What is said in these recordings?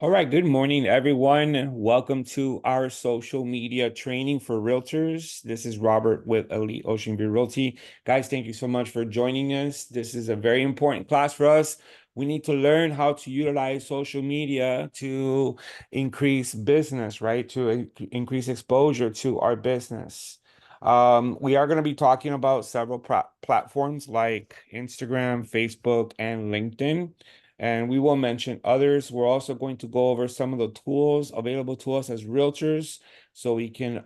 All right, good morning, everyone. Welcome to our social media training for realtors. This is Robert with Elite Ocean View Realty. Guys, thank you so much for joining us. This is a very important class for us. We need to learn how to utilize social media to increase business, right? To increase exposure to our business. We are going to be talking about several platforms like Instagram, Facebook, and LinkedIn, and we will mention others. We're also going to go over some of the tools available to us as realtors so we can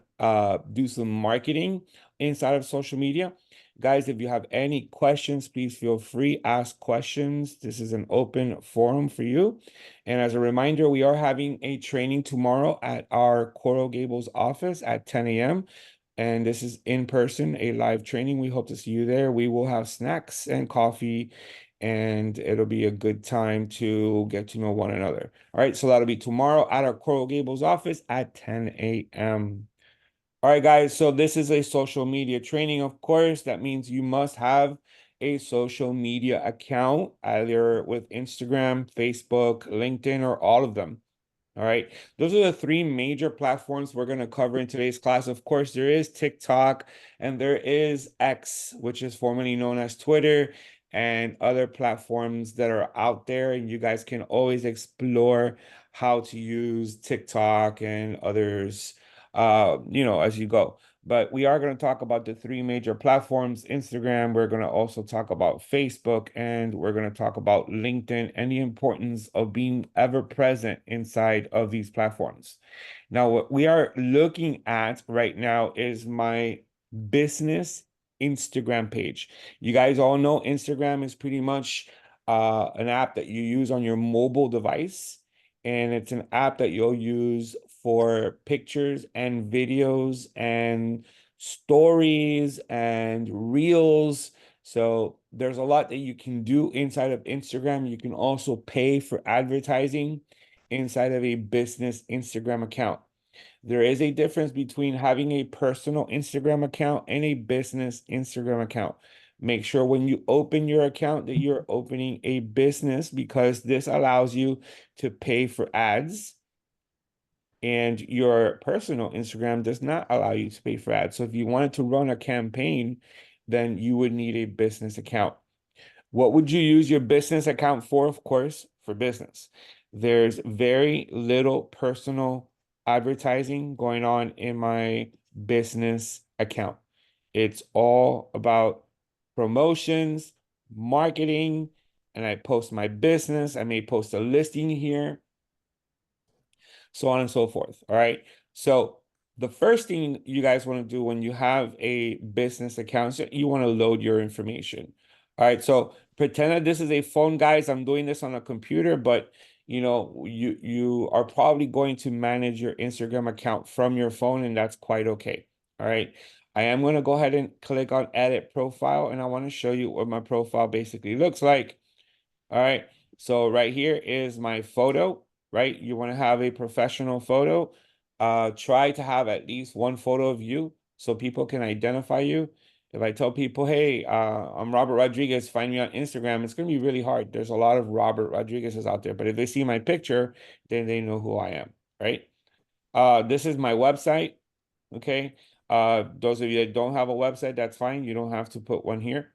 do some marketing inside of social media. Guys, if you have any questions, please feel free, ask questions. This is an open forum for you. And as a reminder, we are having a training tomorrow at our Coral Gables office at 10 a.m. And this is in person, a live training. We hope to see you there. We will have snacks and coffee, and it'll be a good time to get to know one another. All right, so that'll be tomorrow at our Coral Gables office at 10 a.m. All right, guys, so this is a social media training, of course. That means you must have a social media account, either with Instagram, Facebook, LinkedIn, or all of them. All right. Those are the three major platforms we're going to cover in today's class. Of course, there is TikTok and there is X, which is formerly known as Twitter, and other platforms that are out there. And you guys can always explore how to use TikTok and others, as you go. But we are going to talk about the three major platforms: Instagram, we're going to also talk about Facebook, and we're going to talk about LinkedIn and the importance of being ever present inside of these platforms. Now, what we are looking at right now is my business Instagram page. You guys all know Instagram is pretty much an app that you use on your mobile device, and it's an app that you'll use for pictures and videos and stories and reels. So there's a lot that you can do inside of Instagram. You can also pay for advertising inside of a business Instagram account. There is a difference between having a personal Instagram account and a business Instagram account. Make sure when you open your account that you're opening a business, because this allows you to pay for ads, and your personal Instagram does not allow you to pay for ads. So if you wanted to run a campaign, then you would need a business account. What would you use your business account for? Of course, for business. There's very little personal advertising going on in my business account. It's all about promotions, marketing, and I post my business. I may post a listing here, so on and so forth. All right. So the first thing you guys want to do when you have a business account, so you want to load your information. All right. So pretend that this is a phone, guys. I'm doing this on a computer, but you are probably going to manage your Instagram account from your phone, and that's quite okay. All right. I am going to go ahead and click on edit profile, and I want to show you what my profile basically looks like. All right. So right here is my photo, right? You want to have a professional photo. Try to have at least one photo of you so people can identify you. If I tell people, hey, I'm Robert Rodriguez, find me on Instagram, it's going to be really hard. There's a lot of Robert Rodriguez's out there, but if they see my picture, then they know who I am, right? This is my website, okay? Those of you that don't have a website, that's fine. You don't have to put one here.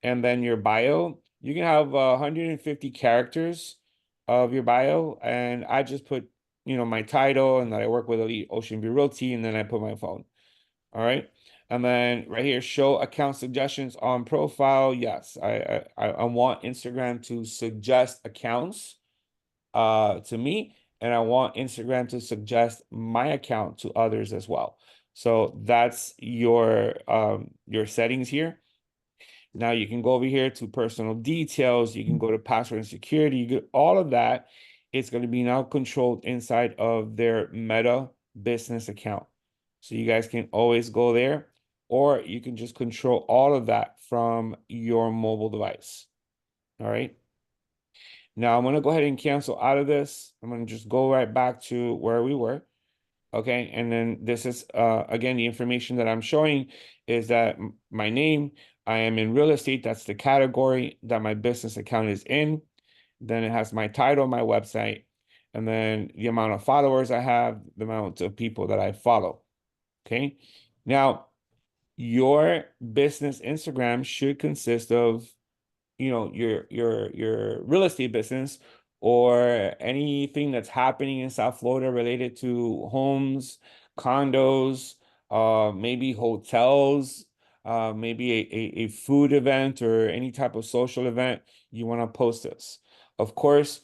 And then your bio, you can have 150 characters of your bio. And I just put, my title and that I work with Elite Ocean View Realty, and then I put my phone. All right. And then right here, show account suggestions on profile. Yes, I want Instagram to suggest accounts to me, and I want Instagram to suggest my account to others as well. So that's your settings here. Now you can go over here to personal details. You can go to password and security. You get all of that. It's going to be now controlled inside of their Meta business account. So you guys can always go there, or you can just control all of that from your mobile device. All right. Now I'm going to go ahead and cancel out of this. I'm going to just go right back to where we were. Okay, and then this is again, the information that I'm showing is that my name, I am in real estate. That's the category that my business account is in. Then it has my title, my website, and then the amount of followers I have, the amount of people that I follow. Okay. Now, your business Instagram should consist of, your real estate business or anything that's happening in South Florida related to homes, condos, maybe hotels, maybe a food event or any type of social event. You want to post this. Of course,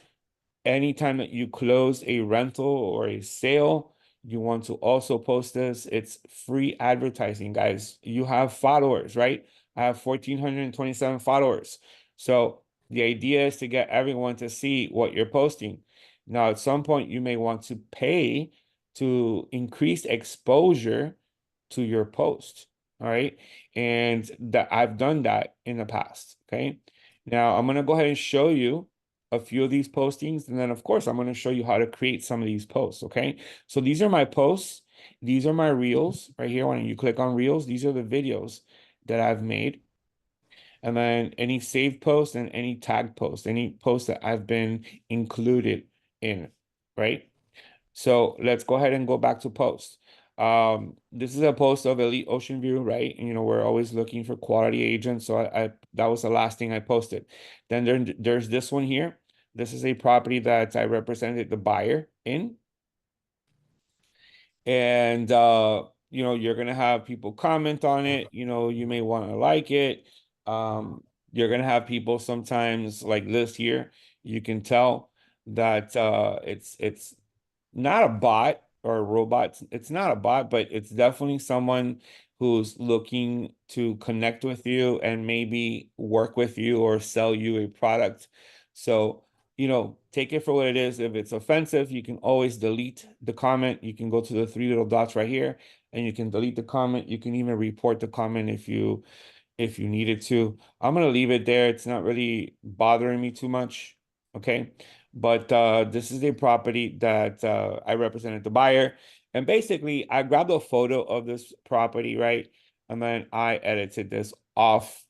anytime that you close a rental or a sale, you want to also post this. It's free advertising, guys. You have followers, right? I have 1,427 followers. So the idea is to get everyone to see what you're posting. Now, at some point, you may want to pay to increase exposure to your post. All right. And that I've done that in the past. Okay. Now I'm gonna go ahead and show you a few of these postings, and then of course I'm going to show you how to create some of these posts. Okay, so these are my posts, these are my reels right here. When you click on reels, these are the videos that I've made, and then any saved post and any tag post, any post that I've been included in, right? So let's go ahead and go back to post. This is a post of Elite Ocean View, right? And, we're always looking for quality agents. So I that was the last thing I posted. Then there's this one here. This is a property that I represented the buyer in. And you're gonna have people comment on it. You may want to like it. You're gonna have people sometimes like this here. You can tell that it's not a bot or a robot. It's not a bot, but it's definitely someone who's looking to connect with you and maybe work with you or sell you a product. So, take it for what it is. If it's offensive, you can always delete the comment. You can go to the three little dots right here and you can delete the comment. You can even report the comment if you needed to. I'm gonna leave it there. It's not really bothering me too much. Okay. But this is a property that I represented the buyer. And basically, I grabbed a photo of this property, right? And then I edited this off,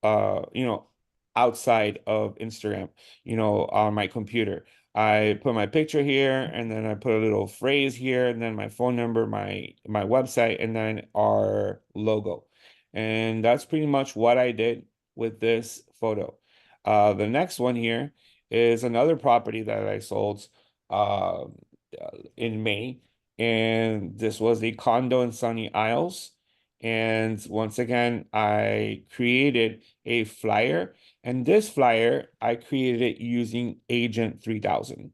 uh, you know, outside of Instagram, on my computer. I put my picture here and then I put a little phrase here and then my phone number, my website, and then our logo. And that's pretty much what I did with this photo. The next one here is another property that I sold uh, in May. And this was a condo in Sunny Isles. And once again, I created a flyer. And this flyer, I created it using Agent 3000.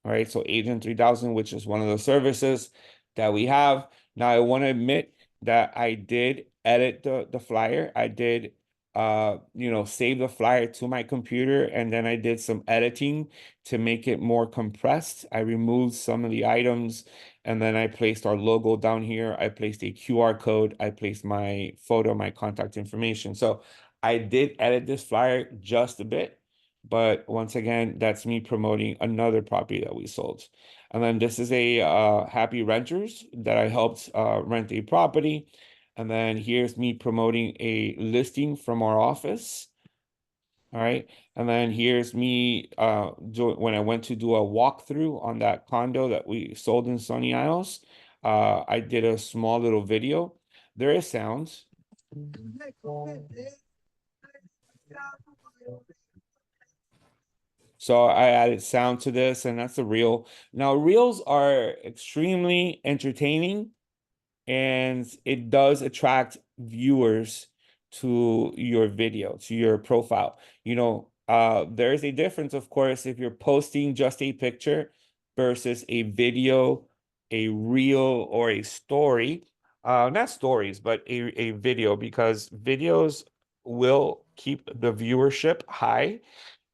All right. So Agent 3000, which is one of the services that we have. Now, I want to admit that I did edit the flyer. I did save the flyer to my computer, and then I did some editing to make it more compressed. I removed some of the items, and then I placed our logo down here. I placed a QR code. I placed my photo, my contact information. So I did edit this flyer just a bit, but once again, that's me promoting another property that we sold. And then this is a Happy Renters that I helped rent a property. And then here's me promoting a listing from our office. All right. And then here's me when I went to do a walkthrough on that condo that we sold in Sunny Isles. I did a small little video. There is sounds. So I added sound to this, and that's a reel. Now, reels are extremely entertaining and it does attract viewers to your video, to your profile. There is a difference, of course, if you're posting just a picture versus a video, a reel, or a story. Not stories, but a video, because videos will keep the viewership high.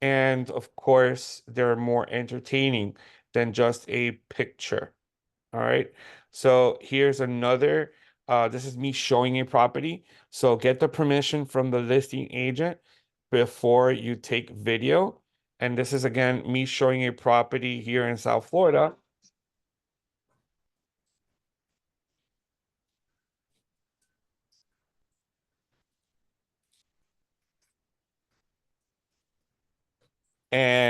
And of course, they're more entertaining than just a picture. All right. So here's another. This is me showing a property. So get the permission from the listing agent before you take video. And this is again me showing a property here in South Florida.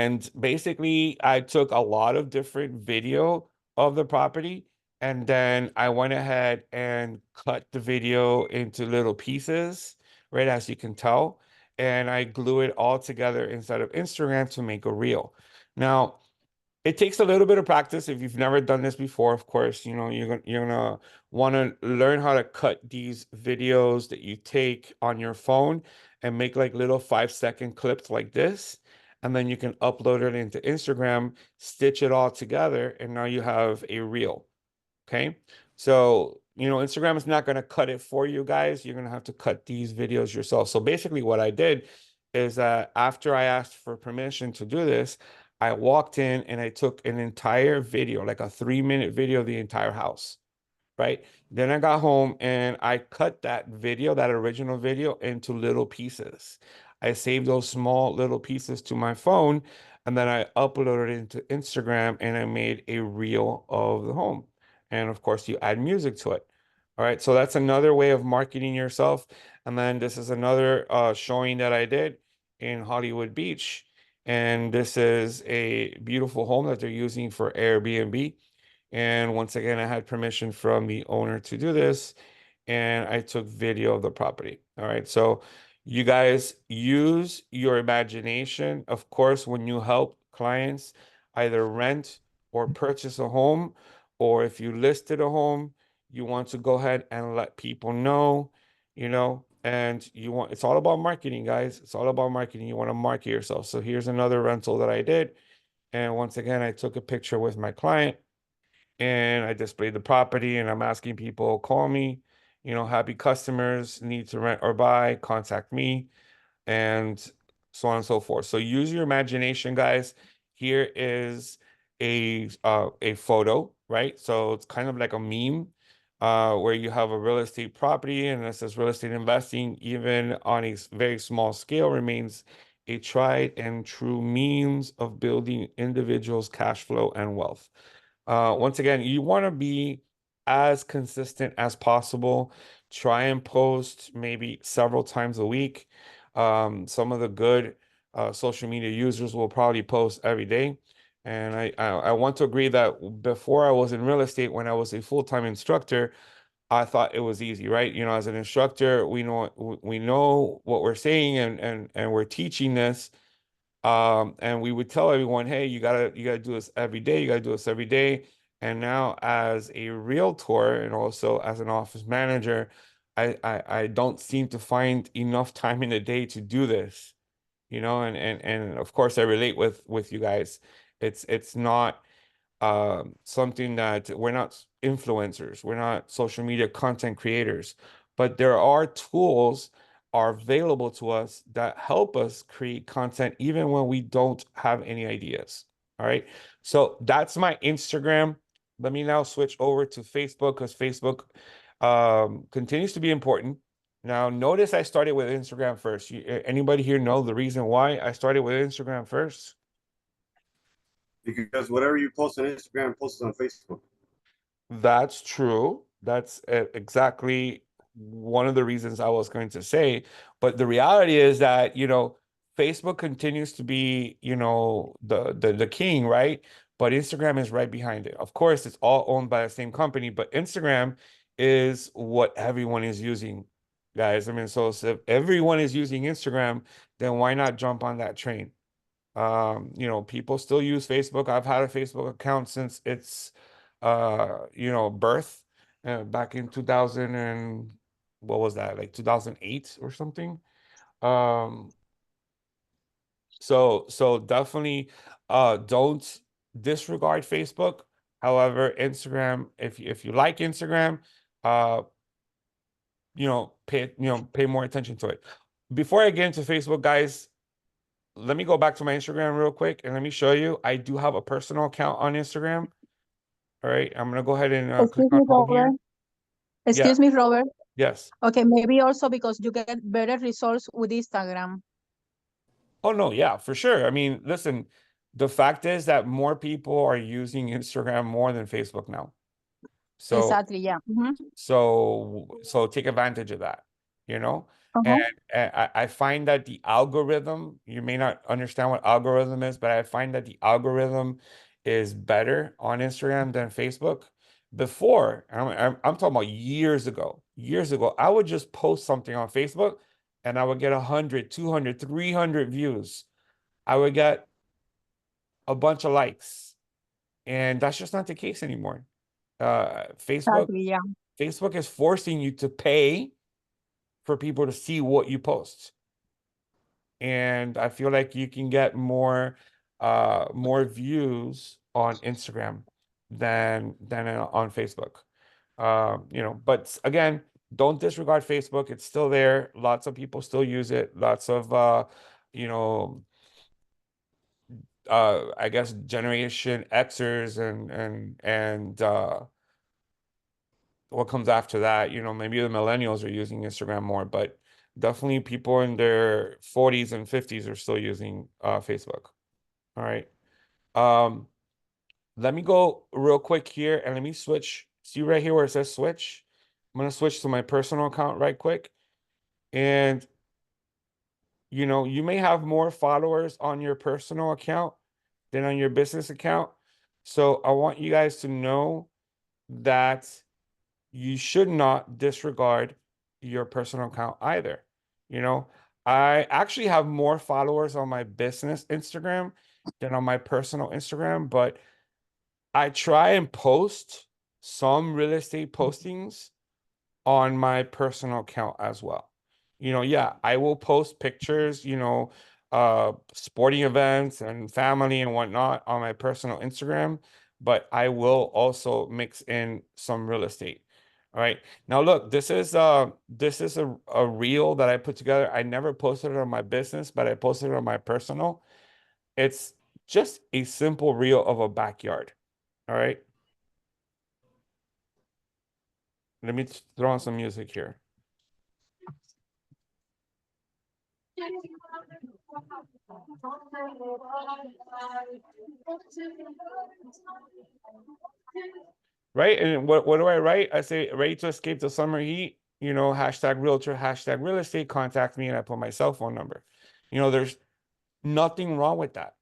And basically, I took a lot of different video of the property, and then I went ahead and cut the video into little pieces, right, as you can tell, and I glue it all together inside of Instagram to make a reel. Now, it takes a little bit of practice. If you've never done this before, of course, you're gonna want to learn how to cut these videos that you take on your phone and make like little 5-second clips like this. And then you can upload it into Instagram, stitch it all together, and now you have a reel. Okay. So, Instagram is not going to cut it for you guys. You're going to have to cut these videos yourself. So basically what I did is that after I asked for permission to do this, I walked in and I took an entire video, like a 3-minute video of the entire house, right? Then I got home and I cut that video, that original video, into little pieces. I saved those small little pieces to my phone, and then I uploaded it into Instagram and I made a reel of the home. And of course, you add music to it. All right, so that's another way of marketing yourself. And then this is another showing that I did in Hollywood Beach. And this is a beautiful home that they're using for Airbnb. And once again, I had permission from the owner to do this, and I took video of the property. All right. So you guys use your imagination. Of course, when you help clients either rent or purchase a home, or if you listed a home, you want to go ahead and let people know, and it's all about marketing, guys. It's all about marketing. You want to market yourself. So here's another rental that I did. And once again, I took a picture with my client and I displayed the property, and I'm asking people, call me, happy customers need to rent or buy, contact me, and so on and so forth. So use your imagination, guys. Here is a photo, right? So it's kind of like a meme where you have a real estate property and it says real estate investing, even on a very small scale, remains a tried and true means of building individuals' cash flow and wealth. Once again, you want to be as consistent as possible. Try and post maybe several times a week. Some of the good social media users will probably post every day. And I want to agree that before I was in real estate, when I was a full-time instructor, I thought it was easy, right? As an instructor, we know what we're saying, and we're teaching this. And we would tell everyone, hey, you gotta do this every day. You gotta do this every day. And now, as a realtor and also as an office manager, I don't seem to find enough time in the day to do this. And of course, I relate with you guys. It's not something that we're not influencers, we're not social media content creators, but there are tools are available to us that help us create content even when we don't have any ideas. All right. So that's my Instagram. Let me now switch over to Facebook because Facebook continues to be important. Now, notice I started with Instagram first. Anybody here know the reason why I started with Instagram first? Because whatever you post on Instagram, post it on Facebook. That's true. That's exactly one of the reasons I was going to say. But the reality is that, Facebook continues to be, the king, right? But Instagram is right behind it. Of course, it's all owned by the same company, but Instagram is what everyone is using, guys. I mean, so if everyone is using Instagram, then why not jump on that train? People still use Facebook. I've had a Facebook account since its birth, back in 2000, and what was that, like 2008 or something. Um so definitely don't disregard Facebook. However, Instagram, if you like Instagram, uh pay more attention to it. Before I get into Facebook, guys, let me go back to my Instagram real quick and let me show you. I do have a personal account on Instagram. All right, I'm gonna go ahead and click Excuse on me, home here. Robert. Yeah, Excuse me, Robert. yes. Okay, maybe also because you get better results with Instagram. Oh no, yeah, for sure. I mean, listen, the fact is that more people are using Instagram more than Facebook now. So Exactly, yeah. so take advantage of that, you know? Uh-huh. And I find that the algorithm, you may not understand what algorithm is, but I find that the algorithm is better on Instagram than Facebook. Before, I'm talking about years ago, I would just post something on Facebook and I would get 100, 200, 300 views. I would get a bunch of likes. And that's just not the case anymore. Facebook, Exactly, yeah. Facebook is forcing you to pay for people to see what you post. And I feel like you can get more views on Instagram than on Facebook. But again, don't disregard Facebook. It's still there. Lots of people still use it. Lots of you know, I guess Generation Xers and what comes after that, maybe the millennials are using Instagram more, but definitely people in their 40s and 50s are still using Facebook. All right. Um, Let me go real quick here and let me switch. See right here where it says switch? I'm gonna switch to my personal account right quick. And you may have more followers on your personal account than on your business account. So I want you guys to know that you should not disregard your personal account either. You know, I actually have more followers on my business Instagram than on my personal Instagram, but I try and post some real estate postings on my personal account as well. Yeah, I will post pictures, sporting events and family and whatnot on my personal Instagram, but I will also mix in some real estate. All right. Now look, this is a reel that I put together. I never posted it on my business, but I posted it on my personal. It's just a simple reel of a backyard. All right. Let me throw on some music here. Right? And what do I write? I say, ready to escape the summer heat, hashtag realtor, hashtag real estate, contact me, and I put my cell phone number. There's nothing wrong with that.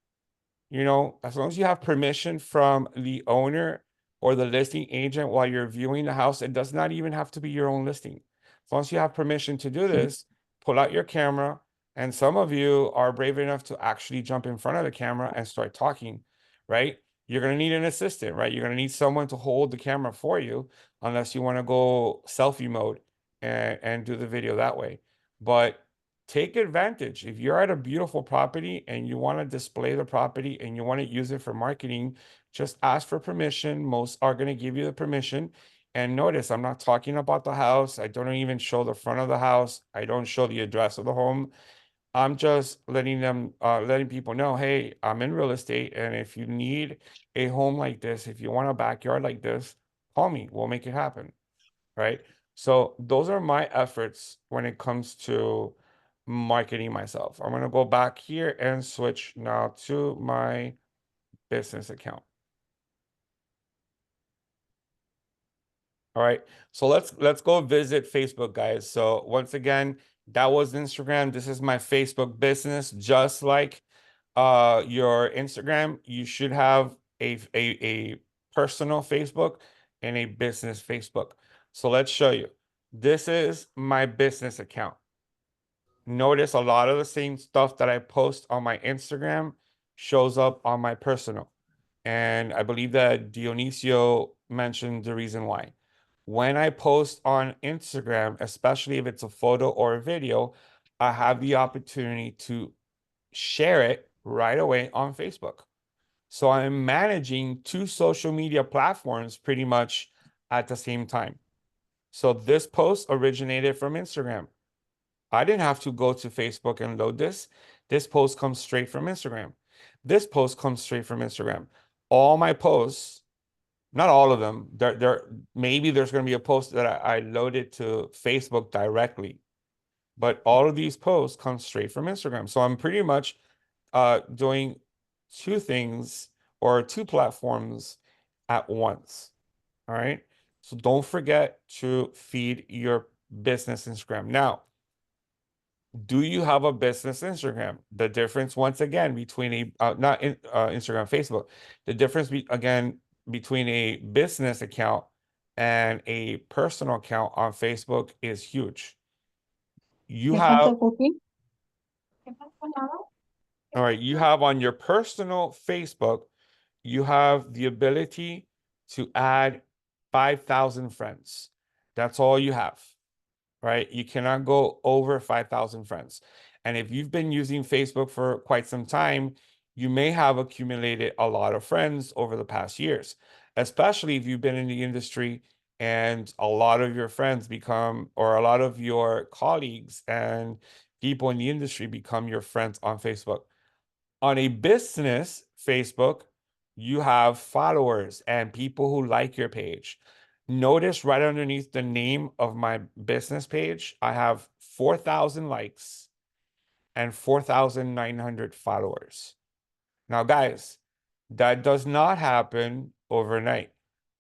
As long as you have permission from the owner or the listing agent while you're viewing the house, it does not even have to be your own listing. As long as you have permission to do this, pull out your camera. And some of you are brave enough to actually jump in front of the camera and start talking, right? You're going to need an assistant, right? You're going to need someone to hold the camera for you, unless you want to go selfie mode and do the video that way. But take advantage. If you're at a beautiful property and you want to display the property and you want to use it for marketing, just ask for permission. Most are going to give you the permission. And notice, I'm not talking about the house. I don't even show the front of the house. I don't show the address of the home. I'm just letting people know, hey, I'm in real estate. And if you need a home like this, if you want a backyard like this, call me. We'll make it happen. Right. So those are my efforts when it comes to marketing myself. I'm going to go back here and switch now to my business account. All right. So let's go visit Facebook, guys. So once again, that was Instagram. This is my Facebook business. Just like your Instagram, you should have a personal Facebook and a business Facebook. So let's show you. This is my business account. Notice a lot of the same stuff that I post on my Instagram shows up on my personal. And I believe that Dionisio mentioned the reason why. When I post on Instagram, especially if it's a photo or a video, I have the opportunity to share it right away on Facebook. So I'm managing two social media platforms pretty much at the same time. So this post originated from Instagram. I didn't have to go to Facebook and load this. This post comes straight from Instagram. This post comes straight from Instagram. All my posts, not all of them, maybe there's going to be a post that I loaded to Facebook directly, but all of these posts come straight from Instagram. So I'm pretty much doing two things or two platforms at once. All right. So don't forget to feed your business Instagram. Now, Do you have a business Instagram? The difference, once again, between not Instagram, Facebook, the difference again between a business account and a personal account on Facebook is huge. You ¿Me have, falta cookie? all right, you have on your personal Facebook, you have the ability to add 5,000 friends. That's all you have, right? You cannot go over 5,000 friends. And if you've been using Facebook for quite some time, you may have accumulated a lot of friends over the past years, especially if you've been in the industry and a lot of your friends become, or a lot of your colleagues and people in the industry become your friends on Facebook. On a business Facebook, you have followers and people who like your page. Notice right underneath the name of my business page, I have 4,000 likes and 4,900 followers. Now, guys, that does not happen overnight.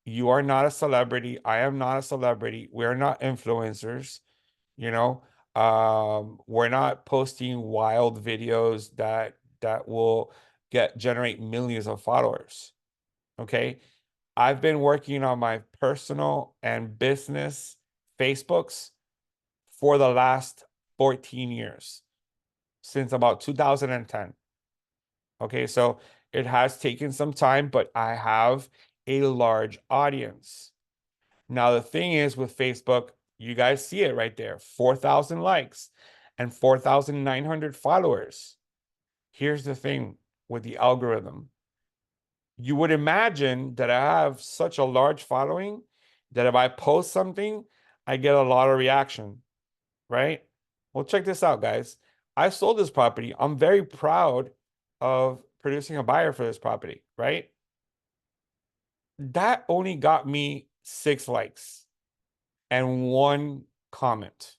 You are not a celebrity. I am not a celebrity. We're not influencers, you know. We're not posting wild videos that will generate millions of followers. Okay. I've been working on my personal and business Facebooks for the last 14 years, since about 2010. Okay, so it has taken some time, but I have a large audience. Now, the thing is with Facebook, you guys see it right there, 4,000 likes and 4,900 followers. Here's the thing with the algorithm. You would imagine that I have such a large following that if I post something, I get a lot of reaction, right? Well, check this out, guys. I sold this property. I'm very proud of producing a buyer for this property, right? That only got me 6 likes and 1 comment,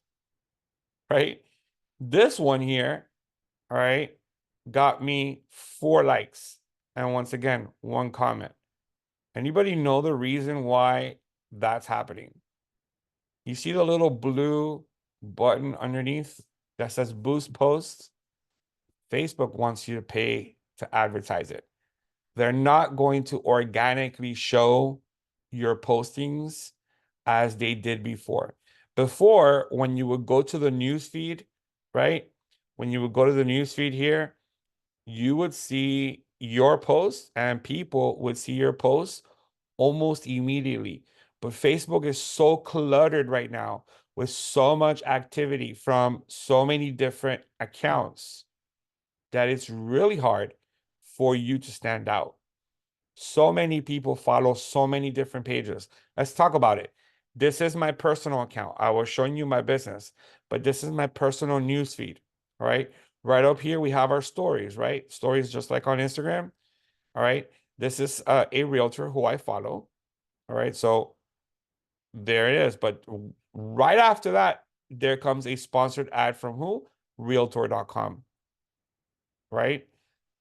right? This one here, all right, got me 4 likes and once again, 1 comment. Anybody know the reason why that's happening? You see the little blue button underneath that says boost posts? Facebook wants you to pay to advertise it. They're not going to organically show your postings as they did before. Before, when you would go to the news feed, right? When you would go to the news feed here, you would see your post and people would see your posts almost immediately. But Facebook is so cluttered right now with so much activity from so many different accounts that it's really hard for you to stand out. So many people follow so many different pages. Let's talk about it. This is my personal account. I was showing you my business, but this is my personal news feed. All right. Right up here, we have our stories, right? Stories just like on Instagram. All right. This is a realtor who I follow. All right. So there it is. But right after that, there comes a sponsored ad from who? Realtor.com. Right.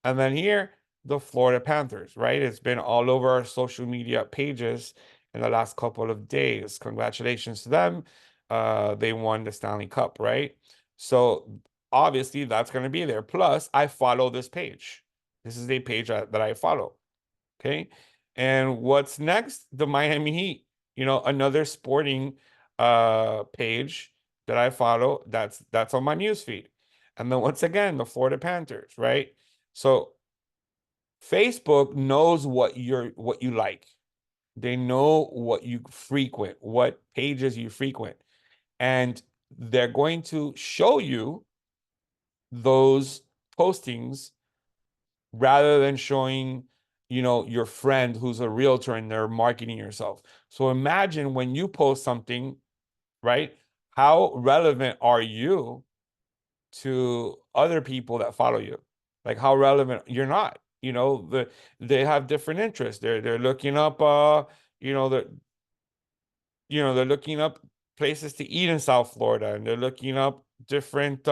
And then here, the Florida Panthers, right? It's been all over our social media pages in the last couple of days. Congratulations to them. They won the Stanley Cup, right? So obviously that's going to be there. Plus, I follow this page. This is a page that I follow. Okay. And what's next? The Miami Heat, another sporting page that I follow. That's on my news feed. And then once again, the Florida Panthers, right? So Facebook knows what you like. They know what you frequent, what pages you frequent, and they're going to show you those postings rather than showing, your friend who's a realtor and they're marketing yourself. So imagine when you post something, right? How relevant are you to other people that follow you? Like how relevant you're not. They have different interests. They're looking up you know, the they're looking up places to eat in South Florida and they're looking up different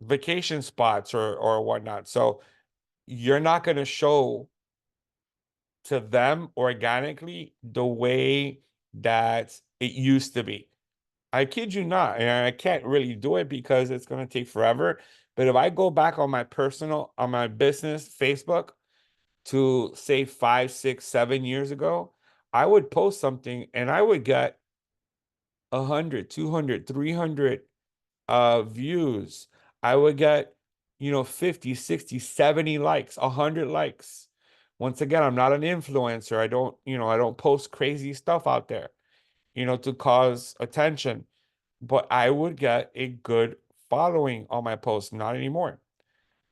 vacation spots or whatnot. So you're not going to show to them organically the way that it used to be. I kid you not. And I can't really do it because it's going to take forever. But if I go back on on my business Facebook to say 5, 6, 7 years ago, I would post something and I would get 100, 200, 300 views. I would get, 50, 60, 70 likes, 100 likes. Once again, I'm not an influencer. I don't post crazy stuff out there, to cause attention. But I would get a good following on my posts, not anymore.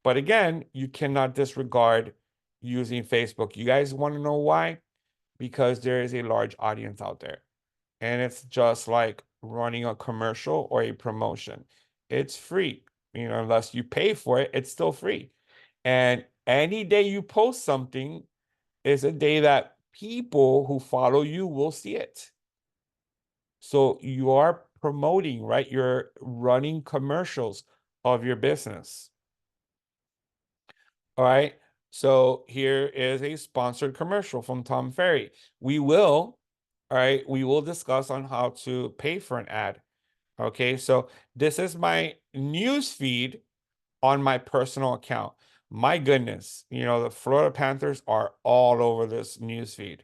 But again, you cannot disregard using Facebook. You guys want to know why? Because there is a large audience out there. And it's just like running a commercial or a promotion. It's free. Unless you pay for it, it's still free. And any day you post something is a day that people who follow you will see it. So you are promoting, right? You're running commercials of your business. All right. So here is a sponsored commercial from Tom Ferry. All right, we will discuss on how to pay for an ad. Okay, so this is my news feed on my personal account. My goodness, the Florida Panthers are all over this news feed,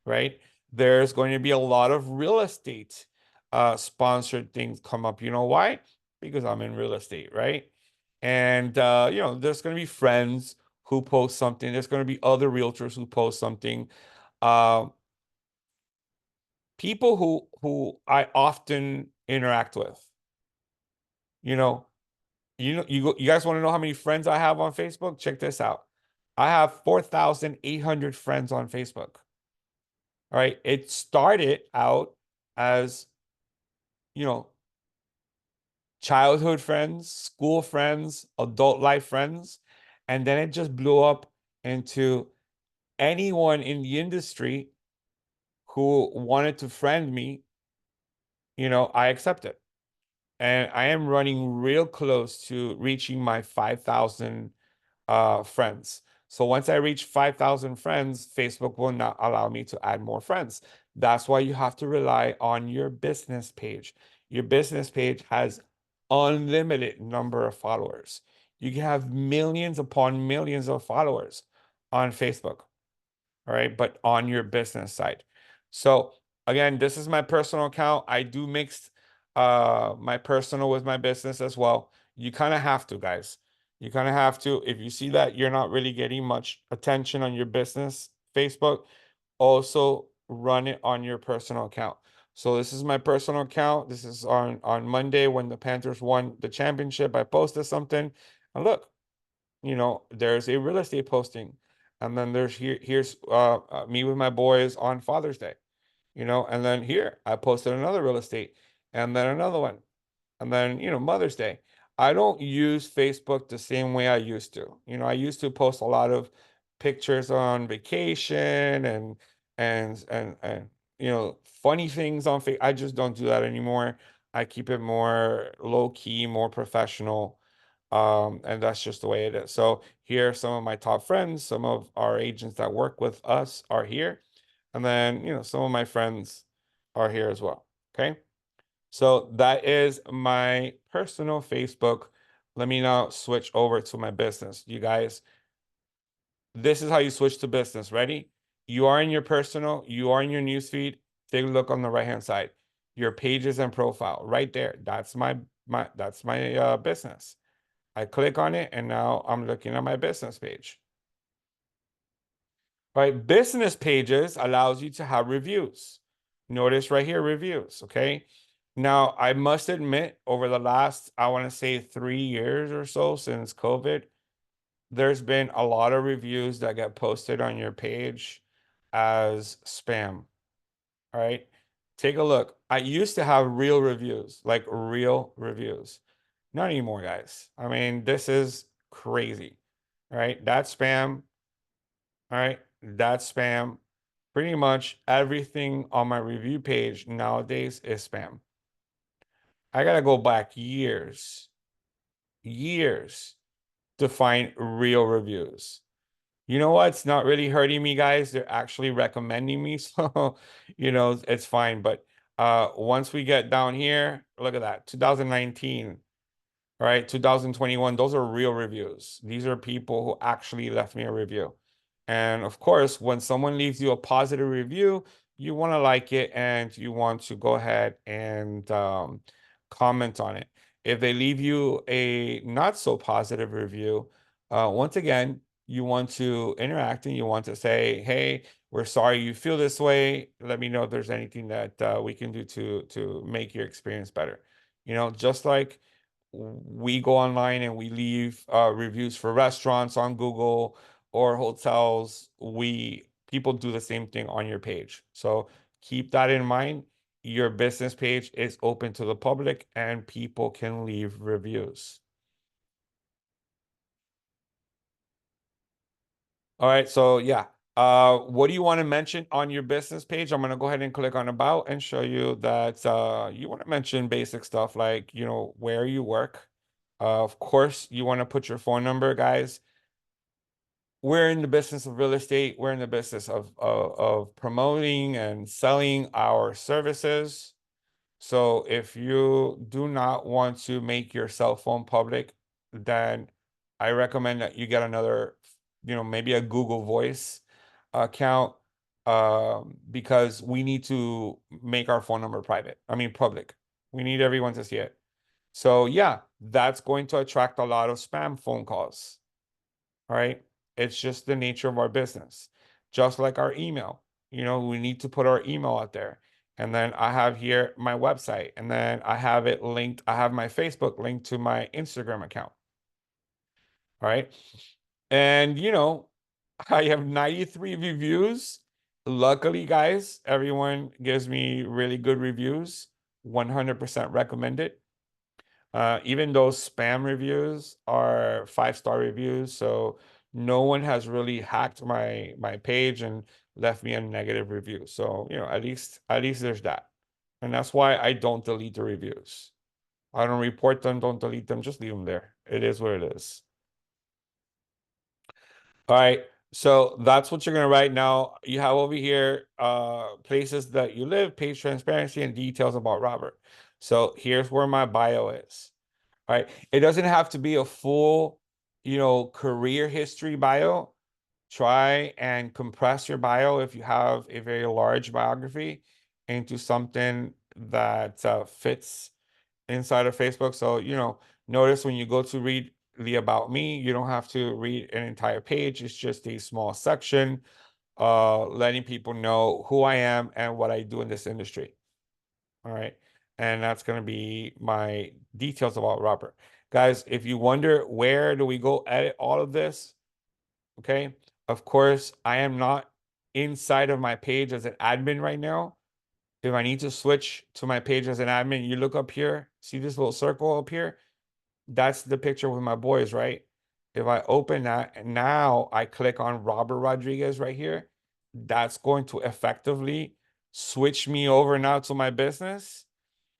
right? There's going to be a lot of real estate sponsored things come up. You know why? Because I'm in real estate, right? And there's going to be friends who post something. There's going to be other realtors who post something. Uh, People who I often interact with. You know, you guys want to know how many friends I have on Facebook? Check this out. I have 4,800 friends on Facebook. All right. It started out as, you know, childhood friends, school friends, adult life friends, and then it just blew up into anyone in the industry who wanted to friend me, I accept it. And I am running real close to reaching my 5,000 friends. So once I reach 5,000 friends, Facebook will not allow me to add more friends. That's why you have to rely on your business page. Your business page has unlimited number of followers. You can have millions upon millions of followers on Facebook. All right, but on your business side. So again, this is my personal account. I do mix my personal with my business as well. You kind of have to, guys. You kind of have to. If you see that you're not really getting much attention on your business Facebook, also run it on your personal account. So this is my personal account. This is on Monday when the Panthers won the championship. I posted something, and look, there's a real estate posting, and then here's me with my boys on Father's Day, and then here I posted another real estate, and then another one, and then Mother's Day. I don't use Facebook the same way I used to. I used to post a lot of pictures on vacation and funny things on Facebook. I just don't do that anymore. I keep it more low key, more professional. And that's just the way it is. So here are some of my top friends. Some of our agents that work with us are here. And then, some of my friends are here as well. Okay. So that is my personal Facebook. Let me now switch over to my business. You guys, this is how you switch to business. Ready? You are in your personal, you are in your newsfeed. Take a look on the right-hand side. Your pages and profile right there. That's my business. I click on it and now I'm looking at my business page. All right, business pages allows you to have reviews. Notice right here, reviews, okay? Now, I must admit, over the last, I want to say 3 years or so since COVID, there's been a lot of reviews that get posted on your page as spam. All right, take a look. I used to have real reviews, like real reviews. Not anymore, guys. I mean, this is crazy. All right, that's spam. All right, that's spam. Pretty much everything on my review page nowadays is spam. I gotta go back years to find real reviews. You know what? It's not really hurting me, guys. They're actually recommending me. So, it's fine. But Once we get down here, look at that, 2019. All right, 2021, those are real reviews. These are people who actually left me a review. And of course, when someone leaves you a positive review, you want to like it and you want to go ahead and comment on it. If they leave you a not so positive review, once again, you want to interact and you want to say, hey, we're sorry you feel this way. Let me know if there's anything that we can do to make your experience better. You know, just like we go online and we leave reviews for restaurants on Google or hotels, people do the same thing on your page. So keep that in mind. Your business page is open to the public and people can leave reviews. All right, so yeah. What do you want to mention on your business page? I'm going to go ahead and click on about and show you that you want to mention basic stuff like, you know, where you work. Of course, you want to put your phone number, guys. We're in the business of real estate. We're in the business of promoting and selling our services. So if you do not want to make your cell phone public, then I recommend that you get another, you know, maybe a Google Voice account, because we need to make our phone number private. I mean, public. We need everyone to see it. So yeah, that's going to attract a lot of spam phone calls. All right. It's just the nature of our business. Just like our email. You know, we need to put our email out there. And then I have here my website. And then I have it linked. I have my Facebook linked to my Instagram account. All right. And you know, I have 93 reviews. Luckily, guys, everyone gives me really good reviews. 100% recommended. Even those spam reviews are 5-star reviews, so no one has really hacked my page and left me a negative review. So, you know, at least there's that. And that's why I don't delete the reviews. I don't report them, don't delete them, just leave them there. It is what it is. All right. So that's what you're gonna write now. You have over here places that you live, page transparency, and details about Robert. So here's where my bio is. Right? It doesn't have to be a full, you know, career history bio. Try and compress your bio if you have a very large biography into something that fits inside of Facebook. So, you know, notice when you go to read the About Me, you don't have to read an entire page. It's just a small section, letting people know who I am and what I do in this industry. All right. And that's going to be my details about Robert. Guys, if you wonder where do we go edit all of this, okay? Of course, I am not inside of my page as an admin right now. If I need to switch to my page as an admin, you look up here, see this little circle up here? That's the picture with my boys, right? If I open that and now I click on Robert Rodriguez right here, that's going to effectively switch me over now to my business.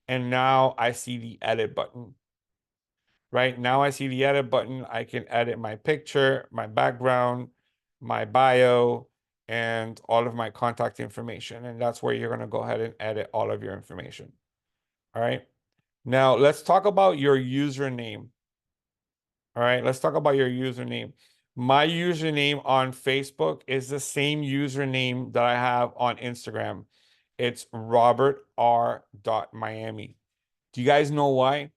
And now I see the edit button. Right now I see the edit button. I can edit my picture, my background, my bio, and all of my contact information. And that's where you're going to go ahead and edit all of your information. All right. Now let's talk about your username. All right. Let's talk about your username. My username on Facebook is the same username that I have on Instagram. It's Robert R. Miami. Do you guys know why?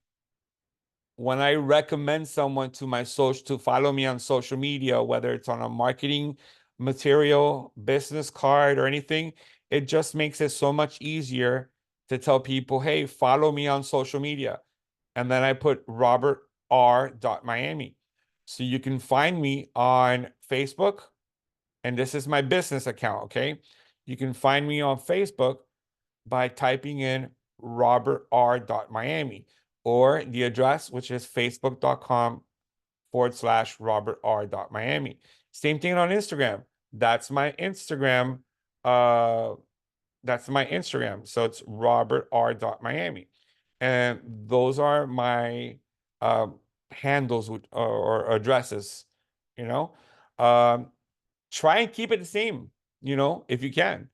When I recommend someone to my social to follow me on social media, whether it's on a marketing material, business card, or anything, it just makes it so much easier to tell people, hey, follow me on social media. And then I put Robert R. Miami. So you can find me on Facebook, and this is my business account, okay? You can find me on Facebook by typing in Robert R. Miami or the address, which is facebook.com/Robert R. Miami. Same thing on Instagram. That's my Instagram. Uh, that's my Instagram. So it's Robert R. Miami. And those are my handles or addresses, you know. Try and keep it the same, you know, if you can.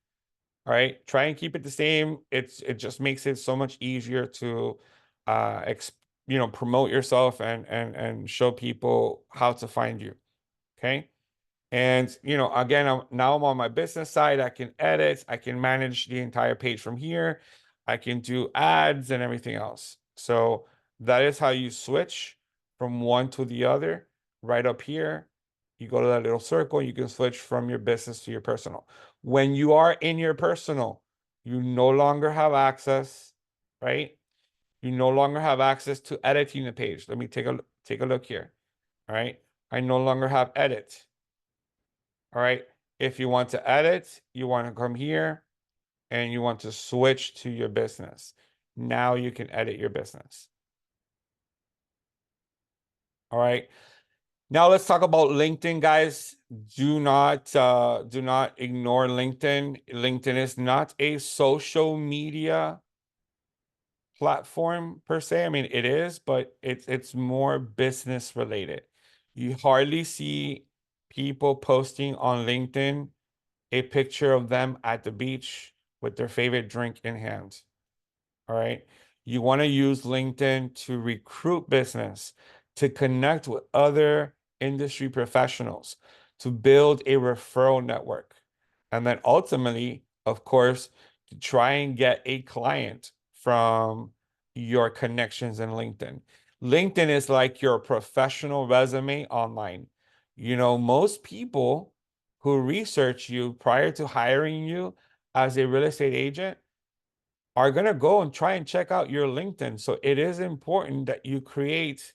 All right, try and keep it the same. It just makes it so much easier to promote yourself and show people how to find you. Okay. And again, now I'm on my business side. I can edit, I can manage the entire page from here. I can do ads and everything else. So that is how you switch from one to the other. Right up here, you go to that little circle, you can switch from your business to your personal. When you are in your personal, you no longer have access, right? You no longer have access to editing the page. Let me take a look here. All right. I no longer have edit. All right. If you want to edit, you want to come here and you want to switch to your business. Now you can edit your business. All right. Now let's talk about LinkedIn, guys. Do not ignore LinkedIn. LinkedIn is not a social media platform per se. I mean, it is, but it's more business related. You hardly see people posting on LinkedIn a picture of them at the beach with their favorite drink in hand. All right. You want to use LinkedIn to recruit business, to connect with other industry professionals, to build a referral network. And then ultimately, of course, to try and get a client from your connections in LinkedIn. LinkedIn is like your professional resume online. Most people who research you prior to hiring you as a real estate agent are going to go and try and check out your LinkedIn. So it is important that you create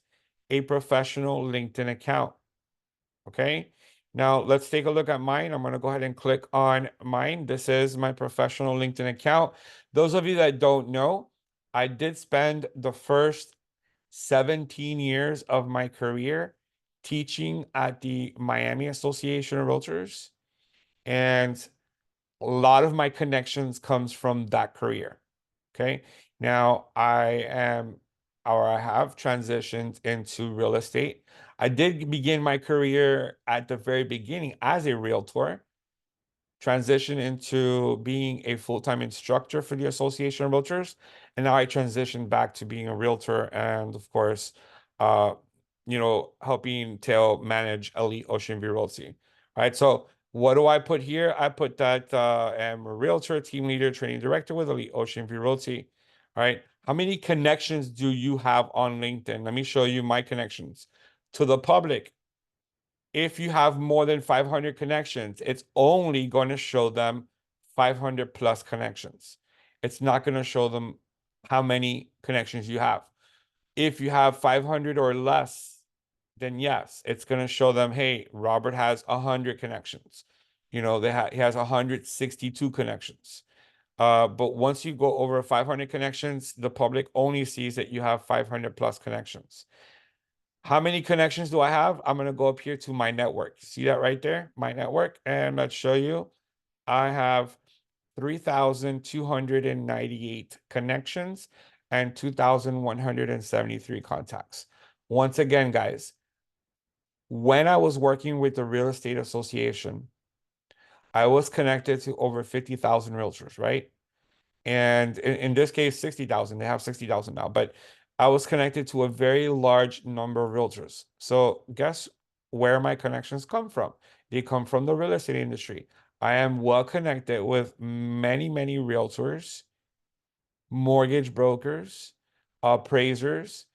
a professional LinkedIn account. Okay. Now let's take a look at mine. I'm going to go ahead and click on mine. This is my professional LinkedIn account. Those of you that don't know, I did spend the first 17 years of my career teaching at the Miami Association of Realtors. And a lot of my connections comes from that career. Okay. Now I have transitioned into real estate. I did begin my career at the very beginning as a realtor, transition into being a full-time instructor for the Association of Realtors, and now I transitioned back to being a realtor and of course, uh, helping Tail manage Elite Ocean View Realty. All right. So what do I put here? I put that I'm a realtor, team leader, training director with Elite Ocean View Realty. All right. How many connections do you have on LinkedIn? Let me show you my connections. To the public, if you have more than 500 connections, it's only going to show them 500 plus connections. It's not going to show them how many connections you have. If you have 500 or less, then yes, it's going to show them, hey, Robert has 100 connections. He has 162 connections. But once you go over 500 connections, the public only sees that you have 500 plus connections. How many connections do I have? I'm going to go up here to my network. See that right there? My network. And let's show you. I have 3,298 connections and 2,173 contacts. Once again, guys, when I was working with the Real Estate Association, I was connected to over 50,000 realtors, right? And in this case, 60,000. They have 60,000 now, but I was connected to a very large number of realtors. So guess where my connections come from? They come from the real estate industry. I am well connected with many, many realtors, mortgage brokers, appraisers,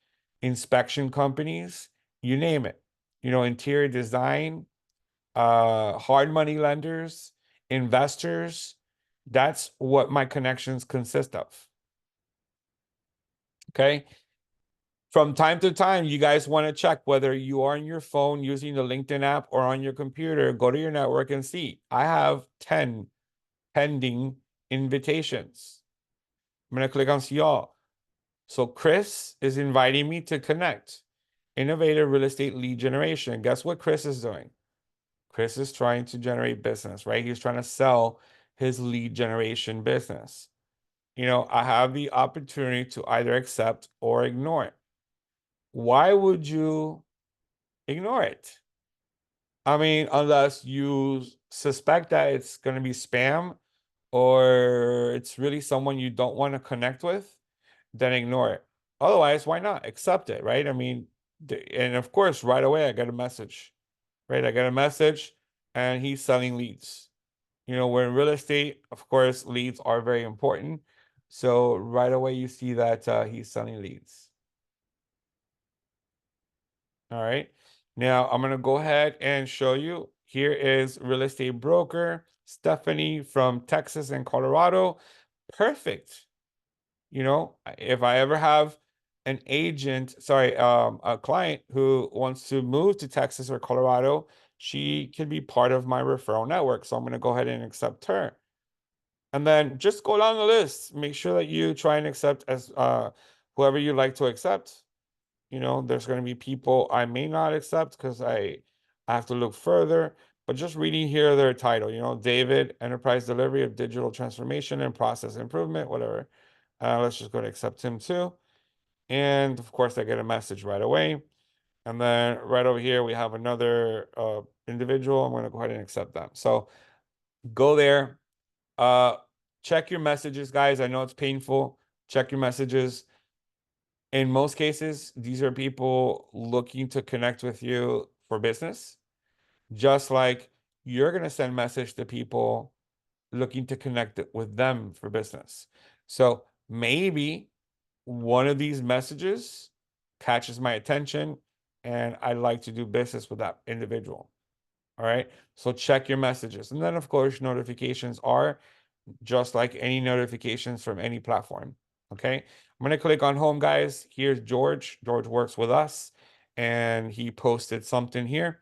inspection companies, you name it. Interior design, hard money lenders, investors. That's what my connections consist of. Okay. From time to time, you guys want to check whether you are on your phone using the LinkedIn app or on your computer. Go to your network and see. I have 10 pending invitations. I'm going to click on see all. So Chris is inviting me to connect. Innovative real estate lead generation. Guess what Chris is doing? Chris is trying to generate business, right? He's trying to sell his lead generation business. I have the opportunity to either accept or ignore it. Why would you ignore it? I mean, unless you suspect that it's going to be spam or it's really someone you don't want to connect with, then ignore it. Otherwise, why not accept it, right? I mean, and of course, right away I got a message, right? I got a message, and he's selling leads. You know, we're in real estate, of course, leads are very important. So right away you see that he's selling leads. All right. Now I'm gonna go ahead and show you. Here is real estate broker Stephanie from Texas and Colorado. Perfect. You know, if I ever have an agent, sorry, a client who wants to move to Texas or Colorado, she can be part of my referral network. So I'm gonna go ahead and accept her. And then just go down the list. Make sure that you try and accept as whoever you like to accept. You know, there's going to be people I may not accept because I have to look further. But just reading here their title, you know, David, Enterprise Delivery of Digital Transformation and Process Improvement, whatever. Let's just go to accept him too. And of course, I get a message right away. And then right over here, we have another individual. I'm going to go ahead and accept them. So go there. Uh, check your messages, guys. I know it's painful. Check your messages. In most cases, these are people looking to connect with you for business, just like you're going to send message to people looking to connect with them for business. So maybe one of these messages catches my attention and I'd like to do business with that individual. All right. So check your messages. And then, of course, notifications are just like any notifications from any platform. Okay. I'm going to click on home, guys. Here's George. George works with us and he posted something here.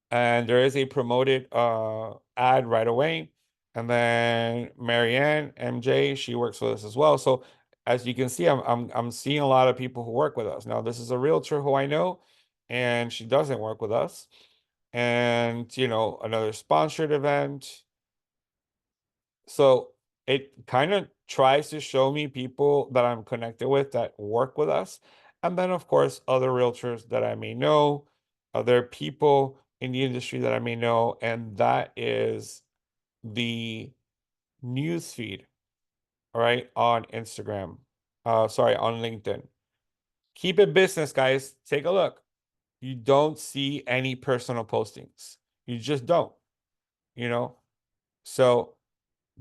And there is a promoted ad right away. And then Marianne, MJ, she works with us as well. So as you can see, I'm seeing a lot of people who work with us. Now, this is a realtor who I know, and she doesn't work with us. And, you know, another sponsored event. So it kind of tries to show me people that I'm connected with that work with us. And then, of course, other realtors that I may know, other people in the industry that I may know. And that is the news feed, all right, on Instagram. Sorry, on LinkedIn. Keep it business, guys. Take a look. You don't see any personal postings. You just don't, you know? So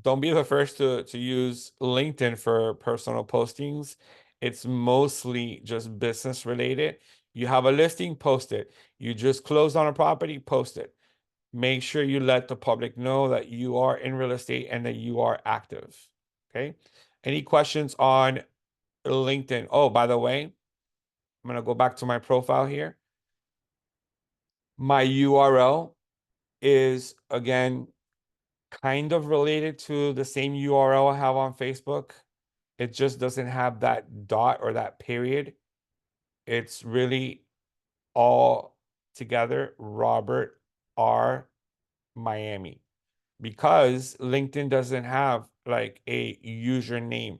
don't be the first to use LinkedIn for personal postings. It's mostly just business related. You have a listing, post it. You just closed on a property, post it. Make sure you let the public know that you are in real estate and that you are active. Okay. Any questions on LinkedIn? Oh, by the way, I'm going to go back to my profile here. My URL is, again, kind of related to the same URL I have on Facebook. It just doesn't have that dot or that period. It's really all together, Robert R. Miami, because LinkedIn doesn't have like a username.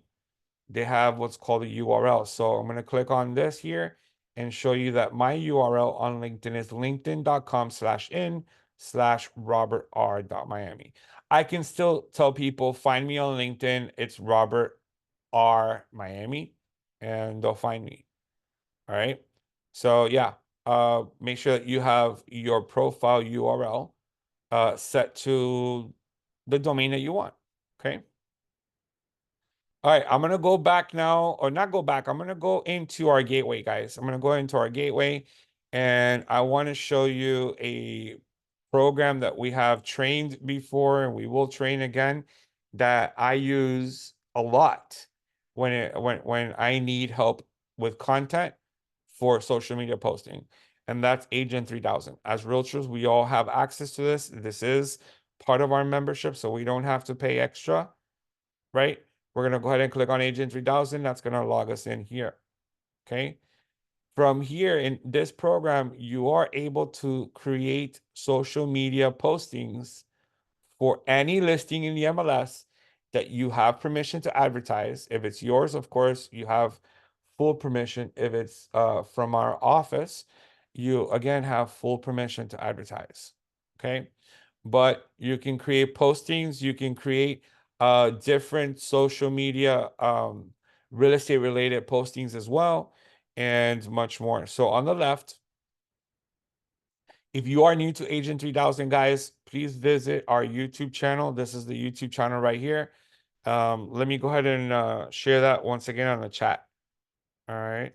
They have what's called a URL. So I'm going to click on this here and show you that my URL on LinkedIn is linkedin.com/in/Robert R. Miami. I can still tell people, find me on LinkedIn. It's Robert R. Miami, and they'll find me. All right. So yeah, make sure that you have your profile URL set to the domain that you want. Okay. All right, I'm gonna go back now, or not go back. I'm gonna go into our gateway, guys. I'm gonna go into our gateway, and I want to show you a program that we have trained before, and we will train again, that I use a lot when I need help with content for social media posting, and that's Agent 3000. As realtors, we all have access to this. This is part of our membership, so we don't have to pay extra, right? We're going to go ahead and click on Agent 3000. That's going to log us in here. Okay. From here in this program, you are able to create social media postings for any listing in the MLS that you have permission to advertise. If it's yours, of course, you have full permission. If it's from our office, you again have full permission to advertise. Okay. but you can create postings, you can create different social media real estate related postings as well, and much more. So on the left, if you are new to Agent 3000, guys, please visit our YouTube channel. This is the YouTube channel right here. Let me go ahead and share that once again on the chat. All right.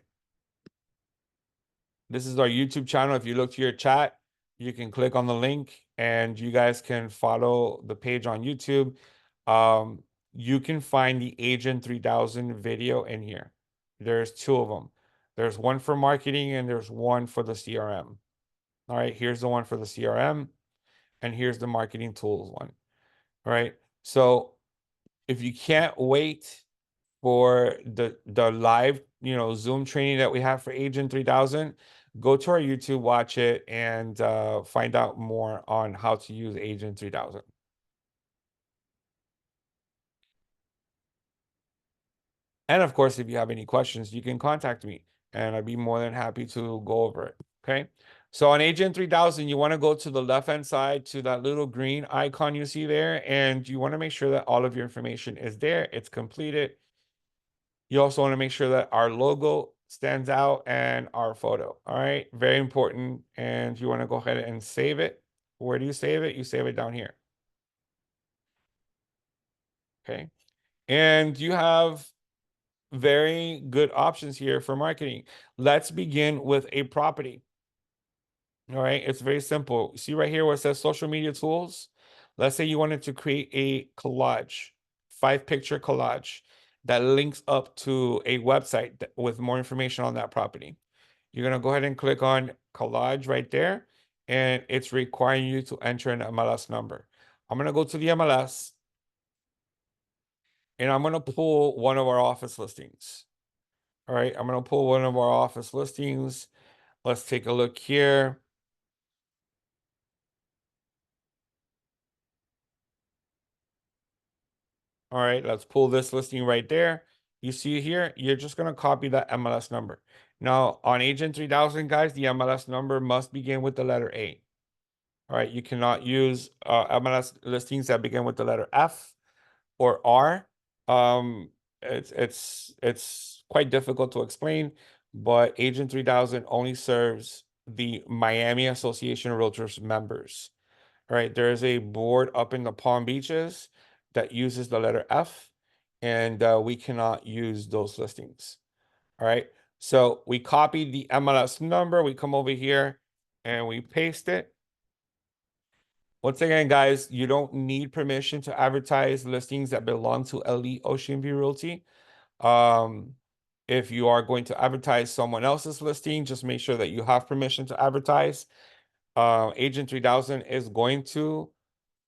This is our YouTube channel. If you look to your chat, you can click on the link and you guys can follow the page on YouTube. You can find the Agent 3000 video in here. There's two of them. There's one for marketing and there's one for the CRM. All right, here's the one for the CRM and here's the marketing tools one. All right. So if you can't wait for the live, Zoom training that we have for Agent 3000, go to our YouTube, watch it, and find out more on how to use Agent 3000. And of course, if you have any questions, you can contact me and I'd be more than happy to go over it. Okay. So on Agent 3000, you want to go to the left-hand side to that little green icon you see there, and you want to make sure that all of your information is there. It's completed. You also want to make sure that our logo stands out and our photo. All right. Very important. And you want to go ahead and save it. Where do you save it? You save it down here. Okay. And you have very good options here for marketing. Let's begin with a property. All right. It's very simple. See right here where it says social media tools. Let's say you wanted to create a collage, 5-picture collage that links up to a website with more information on that property. You're going to go ahead and click on collage right there, and it's requiring you to enter an MLS number. I'm going to go to the MLS, and I'm going to pull one of our office listings. All right, I'm going to pull one of our office listings. Let's take a look here. All right, let's pull this listing right there. You see here, you're just going to copy that MLS number. Now, on Agent 3000, guys, the MLS number must begin with the letter A. All right, you cannot use MLS listings that begin with the letter F or R. It's quite difficult to explain, but Agent 3000 only serves the Miami Association of Realtors members. All right, there's a board up in the Palm Beaches that uses the letter F, and we cannot use those listings. All right, so we copy the MLS number, we come over here and we paste it. Once again, guys, you don't need permission to advertise listings that belong to Elite Ocean View Realty. If you are going to advertise someone else's listing, just make sure that you have permission to advertise. Agent 3000 is going to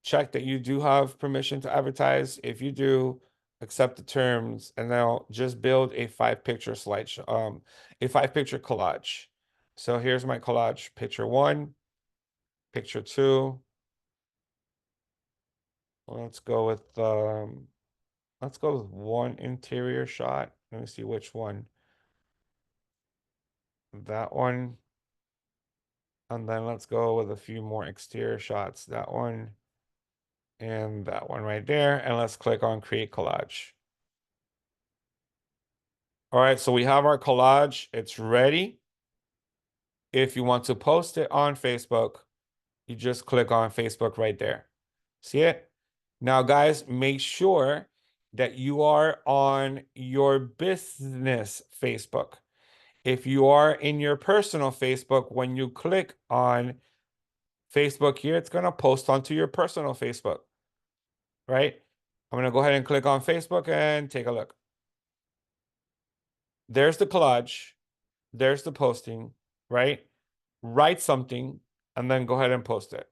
check that you do have permission to advertise. If you do, accept the terms, and now just build a 5-picture slideshow, a 5-picture collage. So here's my collage: picture 1, picture 2. Let's go with one interior shot. Let me see which one. That one. And then let's go with a few more exterior shots. That one and that one right there. And let's click on create collage. All right, so we have our collage. It's ready. If you want to post it on Facebook, you just click on Facebook right there. See it? Now, guys, make sure that you are on your business Facebook. If you are in your personal Facebook, when you click on Facebook here, it's going to post onto your personal Facebook, right? I'm going to go ahead and click on Facebook and take a look. There's the collage. There's the posting, right? Write something and then go ahead and post it.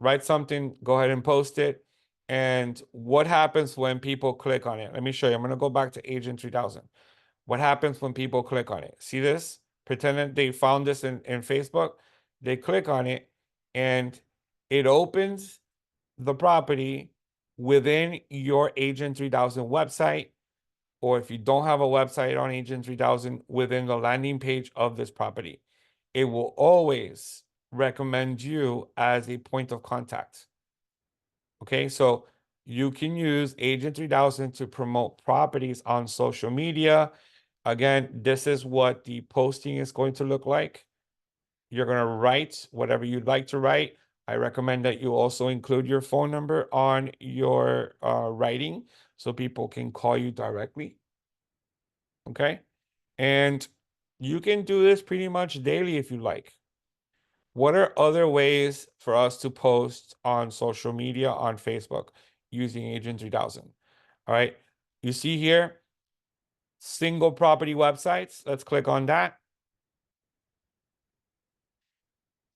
Write something, go ahead and post it. And what happens when people click on it? Let me show you. I'm going to go back to Agent 3000. What happens when people click on it? See this? Pretend that they found this in Facebook. They click on it and it opens the property within your Agent 3000 website, or if you don't have a website on Agent 3000, within the landing page of this property. It will always recommend you as a point of contact. Okay, so you can use Agent 3000 to promote properties on social media. Again, this is what the posting is going to look like. You're going to write whatever you'd like to write. I recommend that you also include your phone number on your writing so people can call you directly. Okay, and you can do this pretty much daily if you like. What are other ways for us to post on social media on Facebook using Agent 3000? All right. You see here, single property websites. Let's click on that.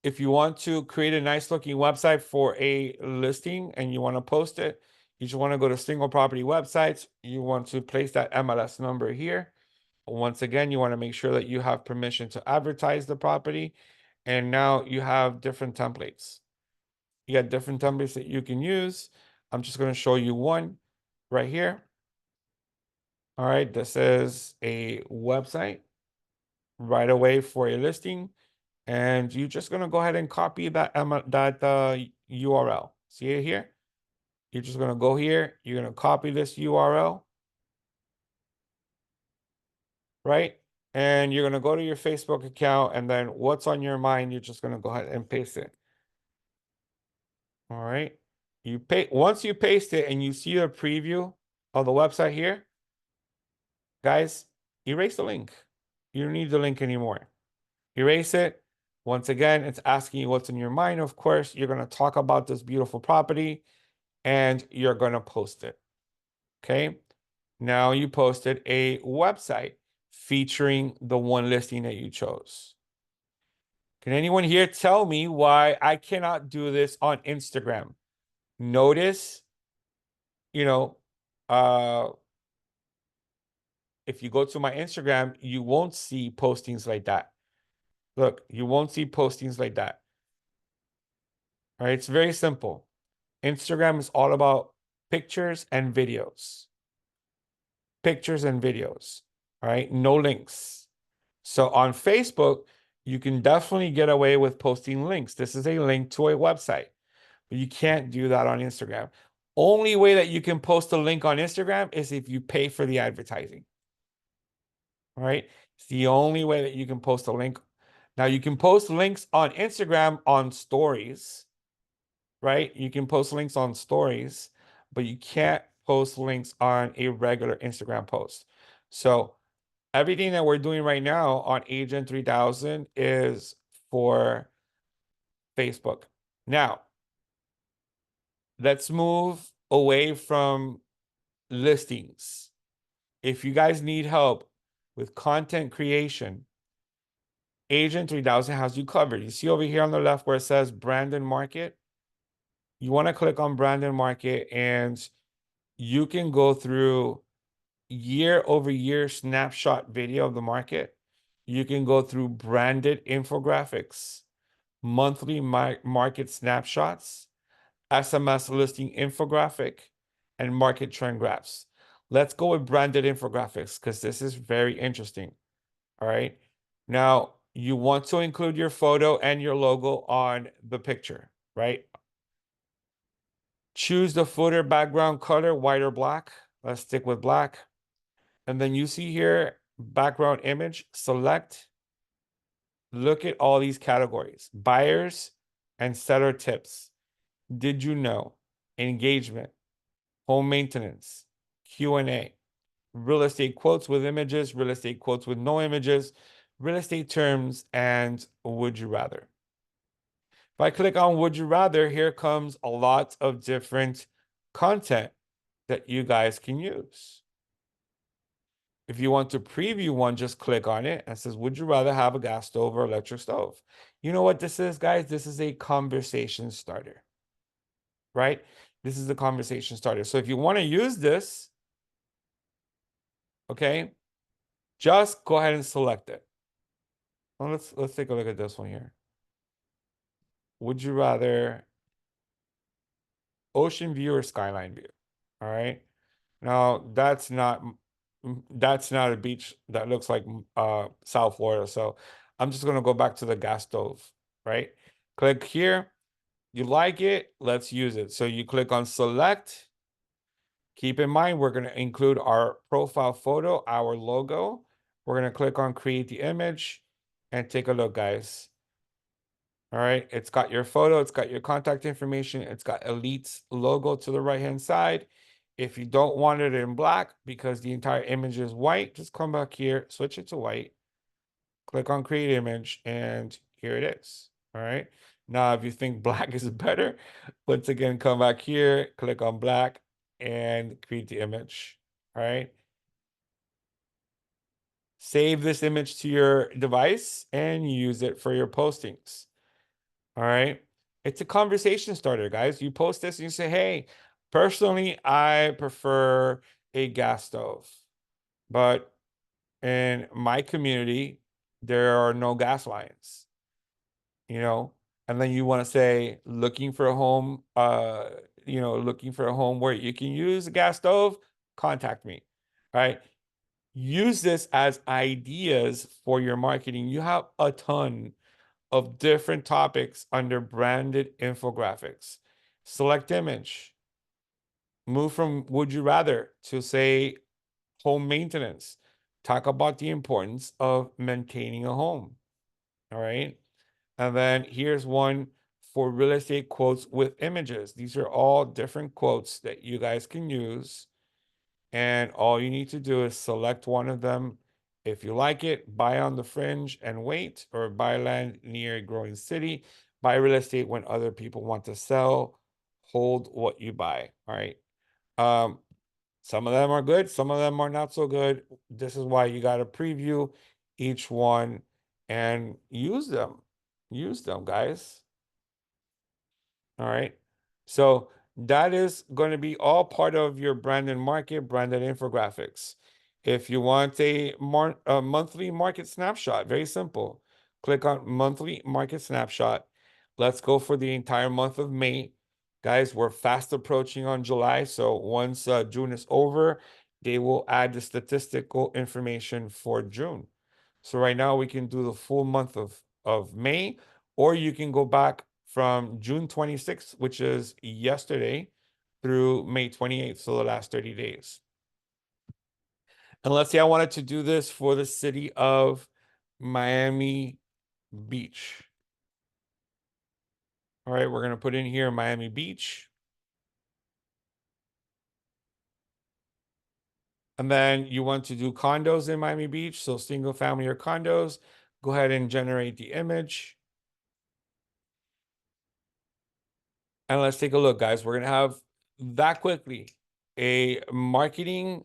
If you want to create a nice looking website for a listing and you want to post it, you just want to go to single property websites. You want to place that MLS number here. Once again, you want to make sure that you have permission to advertise the property. And now you have different templates. You got different templates that you can use. I'm just going to show you one right here. All right, this is a website right away for a listing. And you're just going to go ahead and copy that URL. See it here? You're just going to go here. You're going to copy this URL, right? And you're going to go to your Facebook account, and then what's on your mind, you're just going to go ahead and paste it. All right. Once you paste it and you see a preview of the website here, guys, erase the link. You don't need the link anymore. Erase it. Once again, it's asking you what's in your mind. Of course, you're going to talk about this beautiful property and you're going to post it. Okay. Now you posted a website featuring the one listing that you chose. Can anyone here tell me why I cannot do this on Instagram? Notice, you know, if you go to my Instagram, you won't see postings like that. Look, you won't see postings like that. All right, it's very simple. Instagram is all about pictures and videos. Pictures and videos. All right, no links. So on Facebook, you can definitely get away with posting links. This is a link to a website, but you can't do that on Instagram. Only way that you can post a link on Instagram is if you pay for the advertising. All right, it's the only way that you can post a link. Now you can post links on Instagram on stories, right? You can post links on stories, but you can't post links on a regular Instagram post. So everything that we're doing right now on Agent 3000 is for Facebook. Now, let's move away from listings. If you guys need help with content creation, Agent 3000 has you covered. You see over here on the left where it says brand and market? You want to click on brand and market and you can go through year over year snapshot video of the market. You can go through branded infographics, monthly market snapshots, SMS listing infographic, and market trend graphs. Let's go with branded infographics because this is very interesting. All right. Now, you want to include your photo and your logo on the picture, right? Choose the footer background color, white or black. Let's stick with black. And then you see here, background image, select. Look at all these categories, buyers and seller tips. Did you know? Engagement, home maintenance, Q&A, real estate quotes with images, real estate quotes with no images, real estate terms, and would you rather. If I click on would you rather, here comes a lot of different content that you guys can use. If you want to preview one, just click on it and it says, would you rather have a gas stove or electric stove? You know what this is, guys? This is a conversation starter, right? This is the conversation starter. So if you want to use this, okay, just go ahead and select it. Well, let's take a look at this one here. Would you rather ocean view or skyline view? All right. Now that's not a beach that looks like South Florida. So I'm just gonna go back to the gas stove, right? Click here. You like it, let's use it. So you click on select. Keep in mind, we're going to include our profile photo, our logo. We're going to click on create the image and take a look, guys. All right, it's got your photo, it's got your contact information, it's got Elite's logo to the right-hand side. If you don't want it in black because the entire image is white, just come back here, switch it to white, click on create image, and here it is. All right. Now, if you think black is better, once again, come back here, click on black, and create the image. All right. Save this image to your device and use it for your postings. All right. It's a conversation starter, guys. You post this and you say, hey, personally, I prefer a gas stove, but in my community, there are no gas lines, you know, and then you want to say, looking for a home, looking for a home where you can use a gas stove, contact me. All right. Use this as ideas for your marketing. You have a ton of different topics under branded infographics. Select image. Move from would you rather to say home maintenance. Talk about the importance of maintaining a home. All right. And then here's one for real estate quotes with images. These are all different quotes that you guys can use. And all you need to do is select one of them. If you like it, buy on the fringe and wait, or buy land near a growing city, buy real estate when other people want to sell, hold what you buy. All right. Um, some of them are good, some of them are not so good. This is why you got to preview each one and use them. Use them, guys. All right. So that is going to be all part of your branded market, branded infographics. If you want a monthly market snapshot, very simple. Click on monthly market snapshot. Let's go for the entire month of May. Guys, we're fast approaching on July. So once June is over, they will add the statistical information for June. So right now we can do the full month of May, or you can go back from June 26th, which is yesterday, through May 28th, so the last 30 days. And let's say I wanted to do this for the city of Miami Beach. All right, we're going to put in here Miami Beach. And then you want to do condos in Miami Beach, so single family or condos. Go ahead and generate the image. And let's take a look, guys. We're going to have that quickly a marketing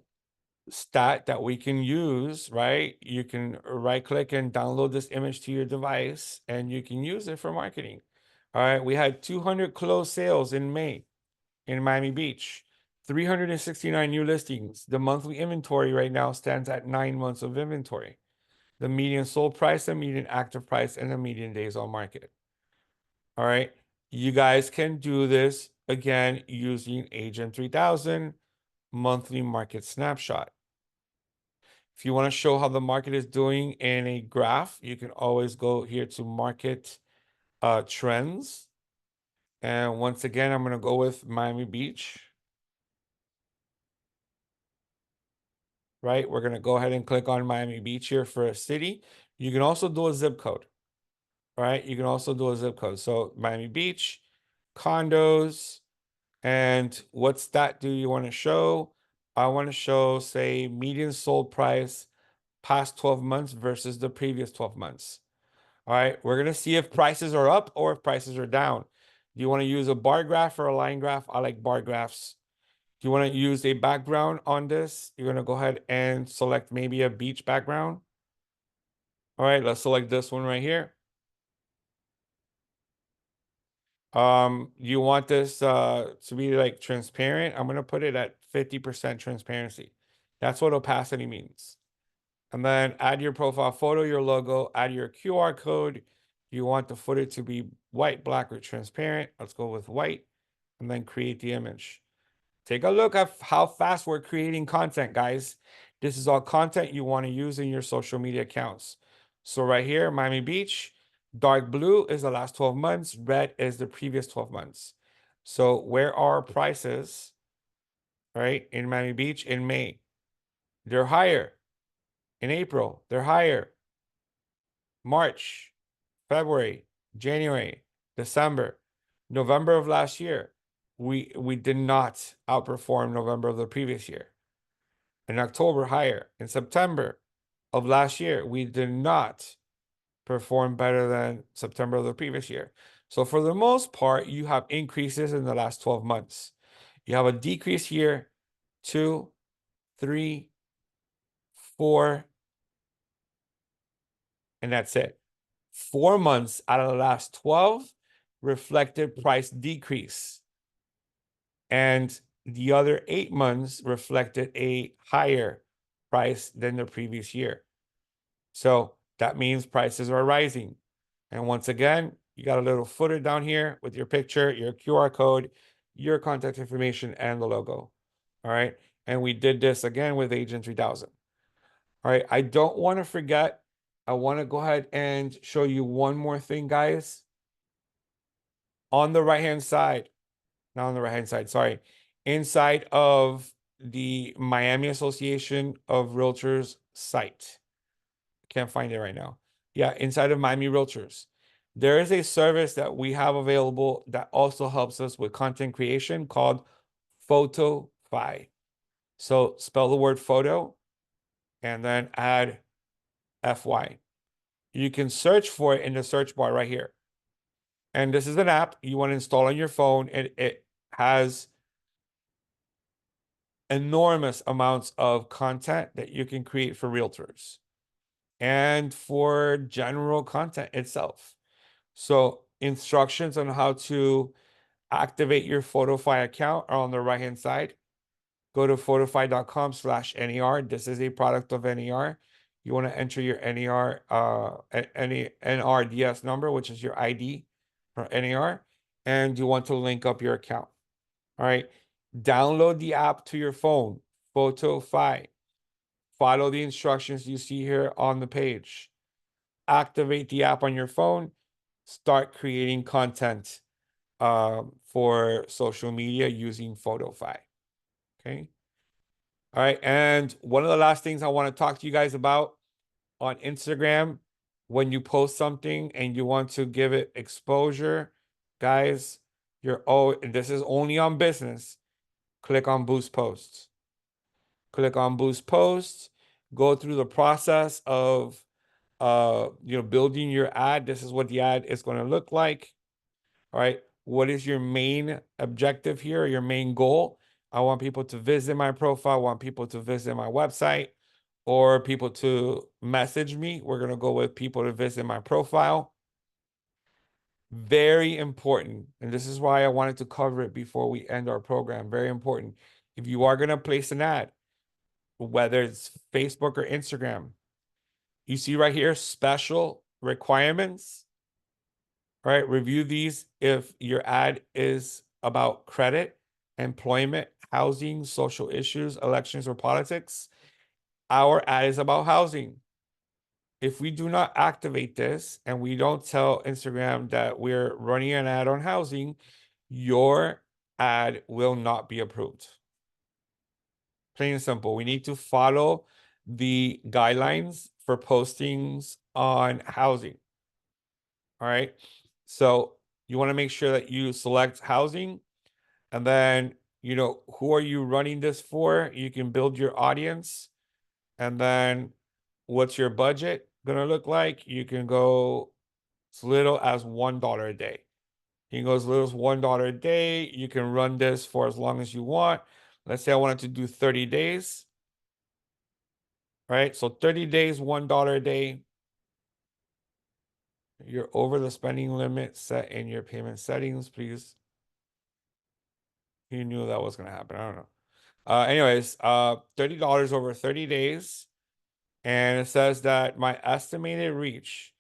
stat that we can use, right? You can right click and download this image to your device and you can use it for marketing. All right. We had 200 closed sales in May in Miami Beach, 369 new listings. The monthly inventory right now stands at 9 months of inventory. The median sold price, the median active price, and the median days on market. All right. You guys can do this again using Agent 3000 monthly market snapshot. If you want to show how the market is doing in a graph, you can always go here to market trends. And once again, I'm going to go with Miami Beach. Right? We're going to go ahead and click on Miami Beach here for a city. You can also do a zip code. Right? You can also do a zip code. So Miami Beach, condos, and what stat do you want to show? I want to show, say, median sold price past 12 months versus the previous 12 months. All right, we're going to see if prices are up or if prices are down. Do you want to use a bar graph or a line graph? I like bar graphs. Do you want to use a background on this? You're going to go ahead and select maybe a beach background. All right, let's select this one right here. You want this to be like transparent? I'm going to put it at 50% transparency. That's what opacity means. And then add your profile photo, your logo, add your QR code. You want the footage to be white, black, or transparent. Let's go with white and then create the image. Take a look at how fast we're creating content, guys. This is all content you want to use in your social media accounts. So right here, Miami Beach, Dark blue is the last 12 months. Red is the previous 12 months. So where are prices, right? In Miami Beach in May, they're higher. In April, they're higher. March, February, January, December, November of last year, we did not outperform November of the previous year. In October, higher. In September of last year, we did not perform better than September of the previous year. So for the most part, you have increases in the last 12 months. You have a decrease here, 2, 3, 4, and that's it. 4 months out of the last 12 reflected price decrease. And the other 8 months reflected a higher price than the previous year. So that means prices are rising. And once again, you got a little footer down here with your picture, your QR code, your contact information, and the logo. All right. And we did this again with Agent 3000. All right. I don't want to forget. I want to go ahead and show you one more thing, guys. On the right-hand side, not on the right-hand side, sorry. Inside of the Miami Association of Realtors site. Can't find it right now. Yeah, inside of Miami Realtors. There is a service that we have available that also helps us with content creation called PhotoFi. So spell the word photo and then add FY. You can search for it in the search bar right here. And this is an app you want to install on your phone. And it has enormous amounts of content that you can create for realtors and for general content itself. So instructions on how to activate your PhotoFi account are on the right-hand side. Go to photofi.com/NER. This is a product of NER. You want to enter your NER, any NRDS number, which is your ID for NER, and you want to link up your account. All right. Download the app to your phone, PhotoFi. Follow the instructions you see here on the page. Activate the app on your phone. Start creating content for social media using PhotoFi. Okay. All right. And one of the last things I want to talk to you guys about on Instagram, when you post something and you want to give it exposure, guys, this is only on business. Click on Boost Posts. Click on Boost Posts. Go through the process of building your ad. This is what the ad is going to look like. All right. What is your main objective here, your main goal? I want people to visit my profile, I want people to visit my website, or people to message me. We're going to go with people to visit my profile. Very important. And this is why I wanted to cover it before we end our program. Very important. If you are going to place an ad, whether it's Facebook or Instagram, you see right here, special requirements. All right, review these if your ad is about credit, employment, housing, social issues, elections, or politics. Our ad is about housing. If we do not activate this and we don't tell Instagram that we're running an ad on housing, your ad will not be approved. Plain and simple. We need to follow the guidelines for postings on housing. All right. So you want to make sure that you select housing, and then, who are you running this for? You can build your audience, and then what's your budget going to look like? You can go as little as $1 a day. You can go as little as $1 a day. You can run this for as long as you want. Let's say I wanted to do 30 days. Right? So 30 days, $1 a day. You're over the spending limit set in your payment settings, please. You knew that was going to happen. I don't know. Anyways, $30 over 30 days. And it says that my estimated reach,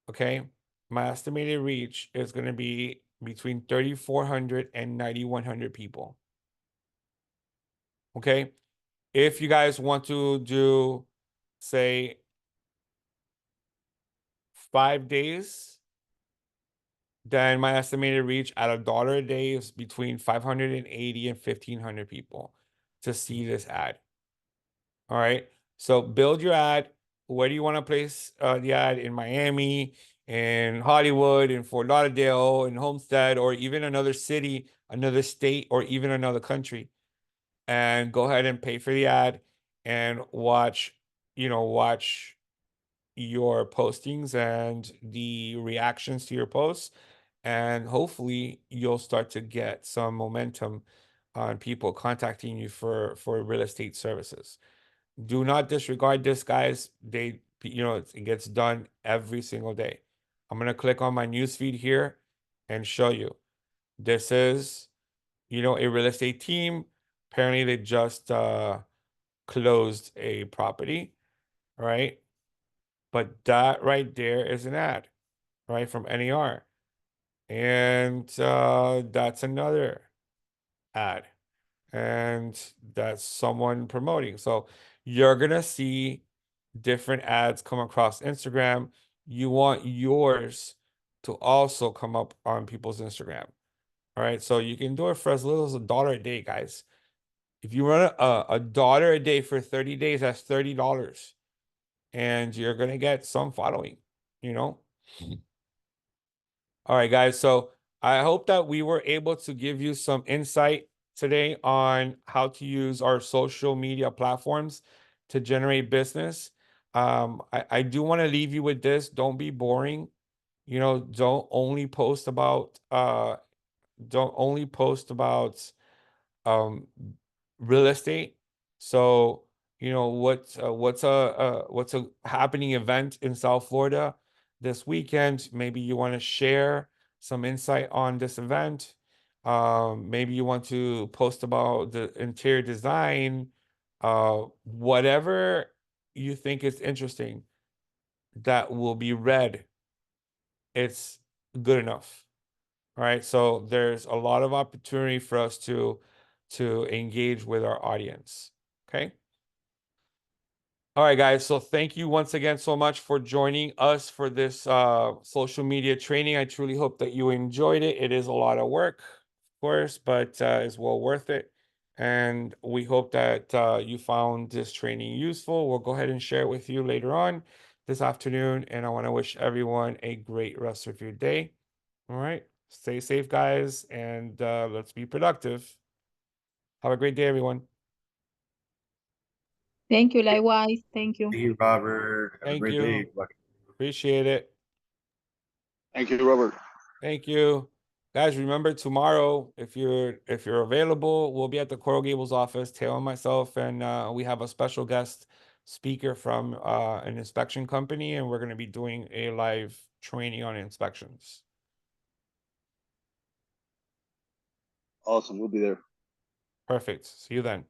okay, my estimated reach is going to be between 3,400 and 9,100 people. Okay. If you guys want to do, say, 5 days, then my estimated reach at $1 a day is between 580 and 1,500 people to see this ad. All right. So build your ad. Where do you want to place the ad? In Miami, in Hollywood, in Fort Lauderdale, in Homestead, or even another city, another state, or even another country. And go ahead and pay for the ad and watch your postings and the reactions to your posts. And hopefully you'll start to get some momentum on people contacting you for real estate services. Do not disregard this, guys. It gets done every single day. I'm gonna click on my newsfeed here and show you. This is, a real estate team. Apparently, they just closed a property, right? But that right there is an ad, right, from NAR. And that's another ad. And that's someone promoting. So you're gonna see different ads come across Instagram. You want yours to also come up on people's Instagram. All right. So you can do it for as little as $1 a day, guys. If you run a dollar a day for 30 days, that's $30. And you're gonna get some following, you know? All right, guys. So I hope that we were able to give you some insight today on how to use our social media platforms to generate business. I do want to leave you with this. Don't be boring. Don't only post about um real estate. So, what's a happening event in South Florida this weekend? Maybe you want to share some insight on this event. Maybe you want to post about the interior design, whatever you think is interesting that will be read, it's good enough. All right. So there's a lot of opportunity for us to engage with our audience. Okay. All right, guys. So thank you once again so much for joining us for this social media training. I truly hope that you enjoyed it. It is a lot of work, of course, but it's well worth it. And we hope that you found this training useful. We'll go ahead and share it with you later on this afternoon. And I want to wish everyone a great rest of your day. All right. Stay safe, guys, and let's be productive. Have a great day, everyone. Thank you, likewise. Thank you. Thank you, Robert. Have a Thank great day. you. Appreciate it. Thank you, Robert. Thank you. Guys, remember tomorrow, if you're available, we'll be at the Coral Gables office, Taylor and myself, and we have a special guest speaker from an inspection company, and we're going to be doing a live training on inspections. Awesome. We'll be there. Perfect. See you then.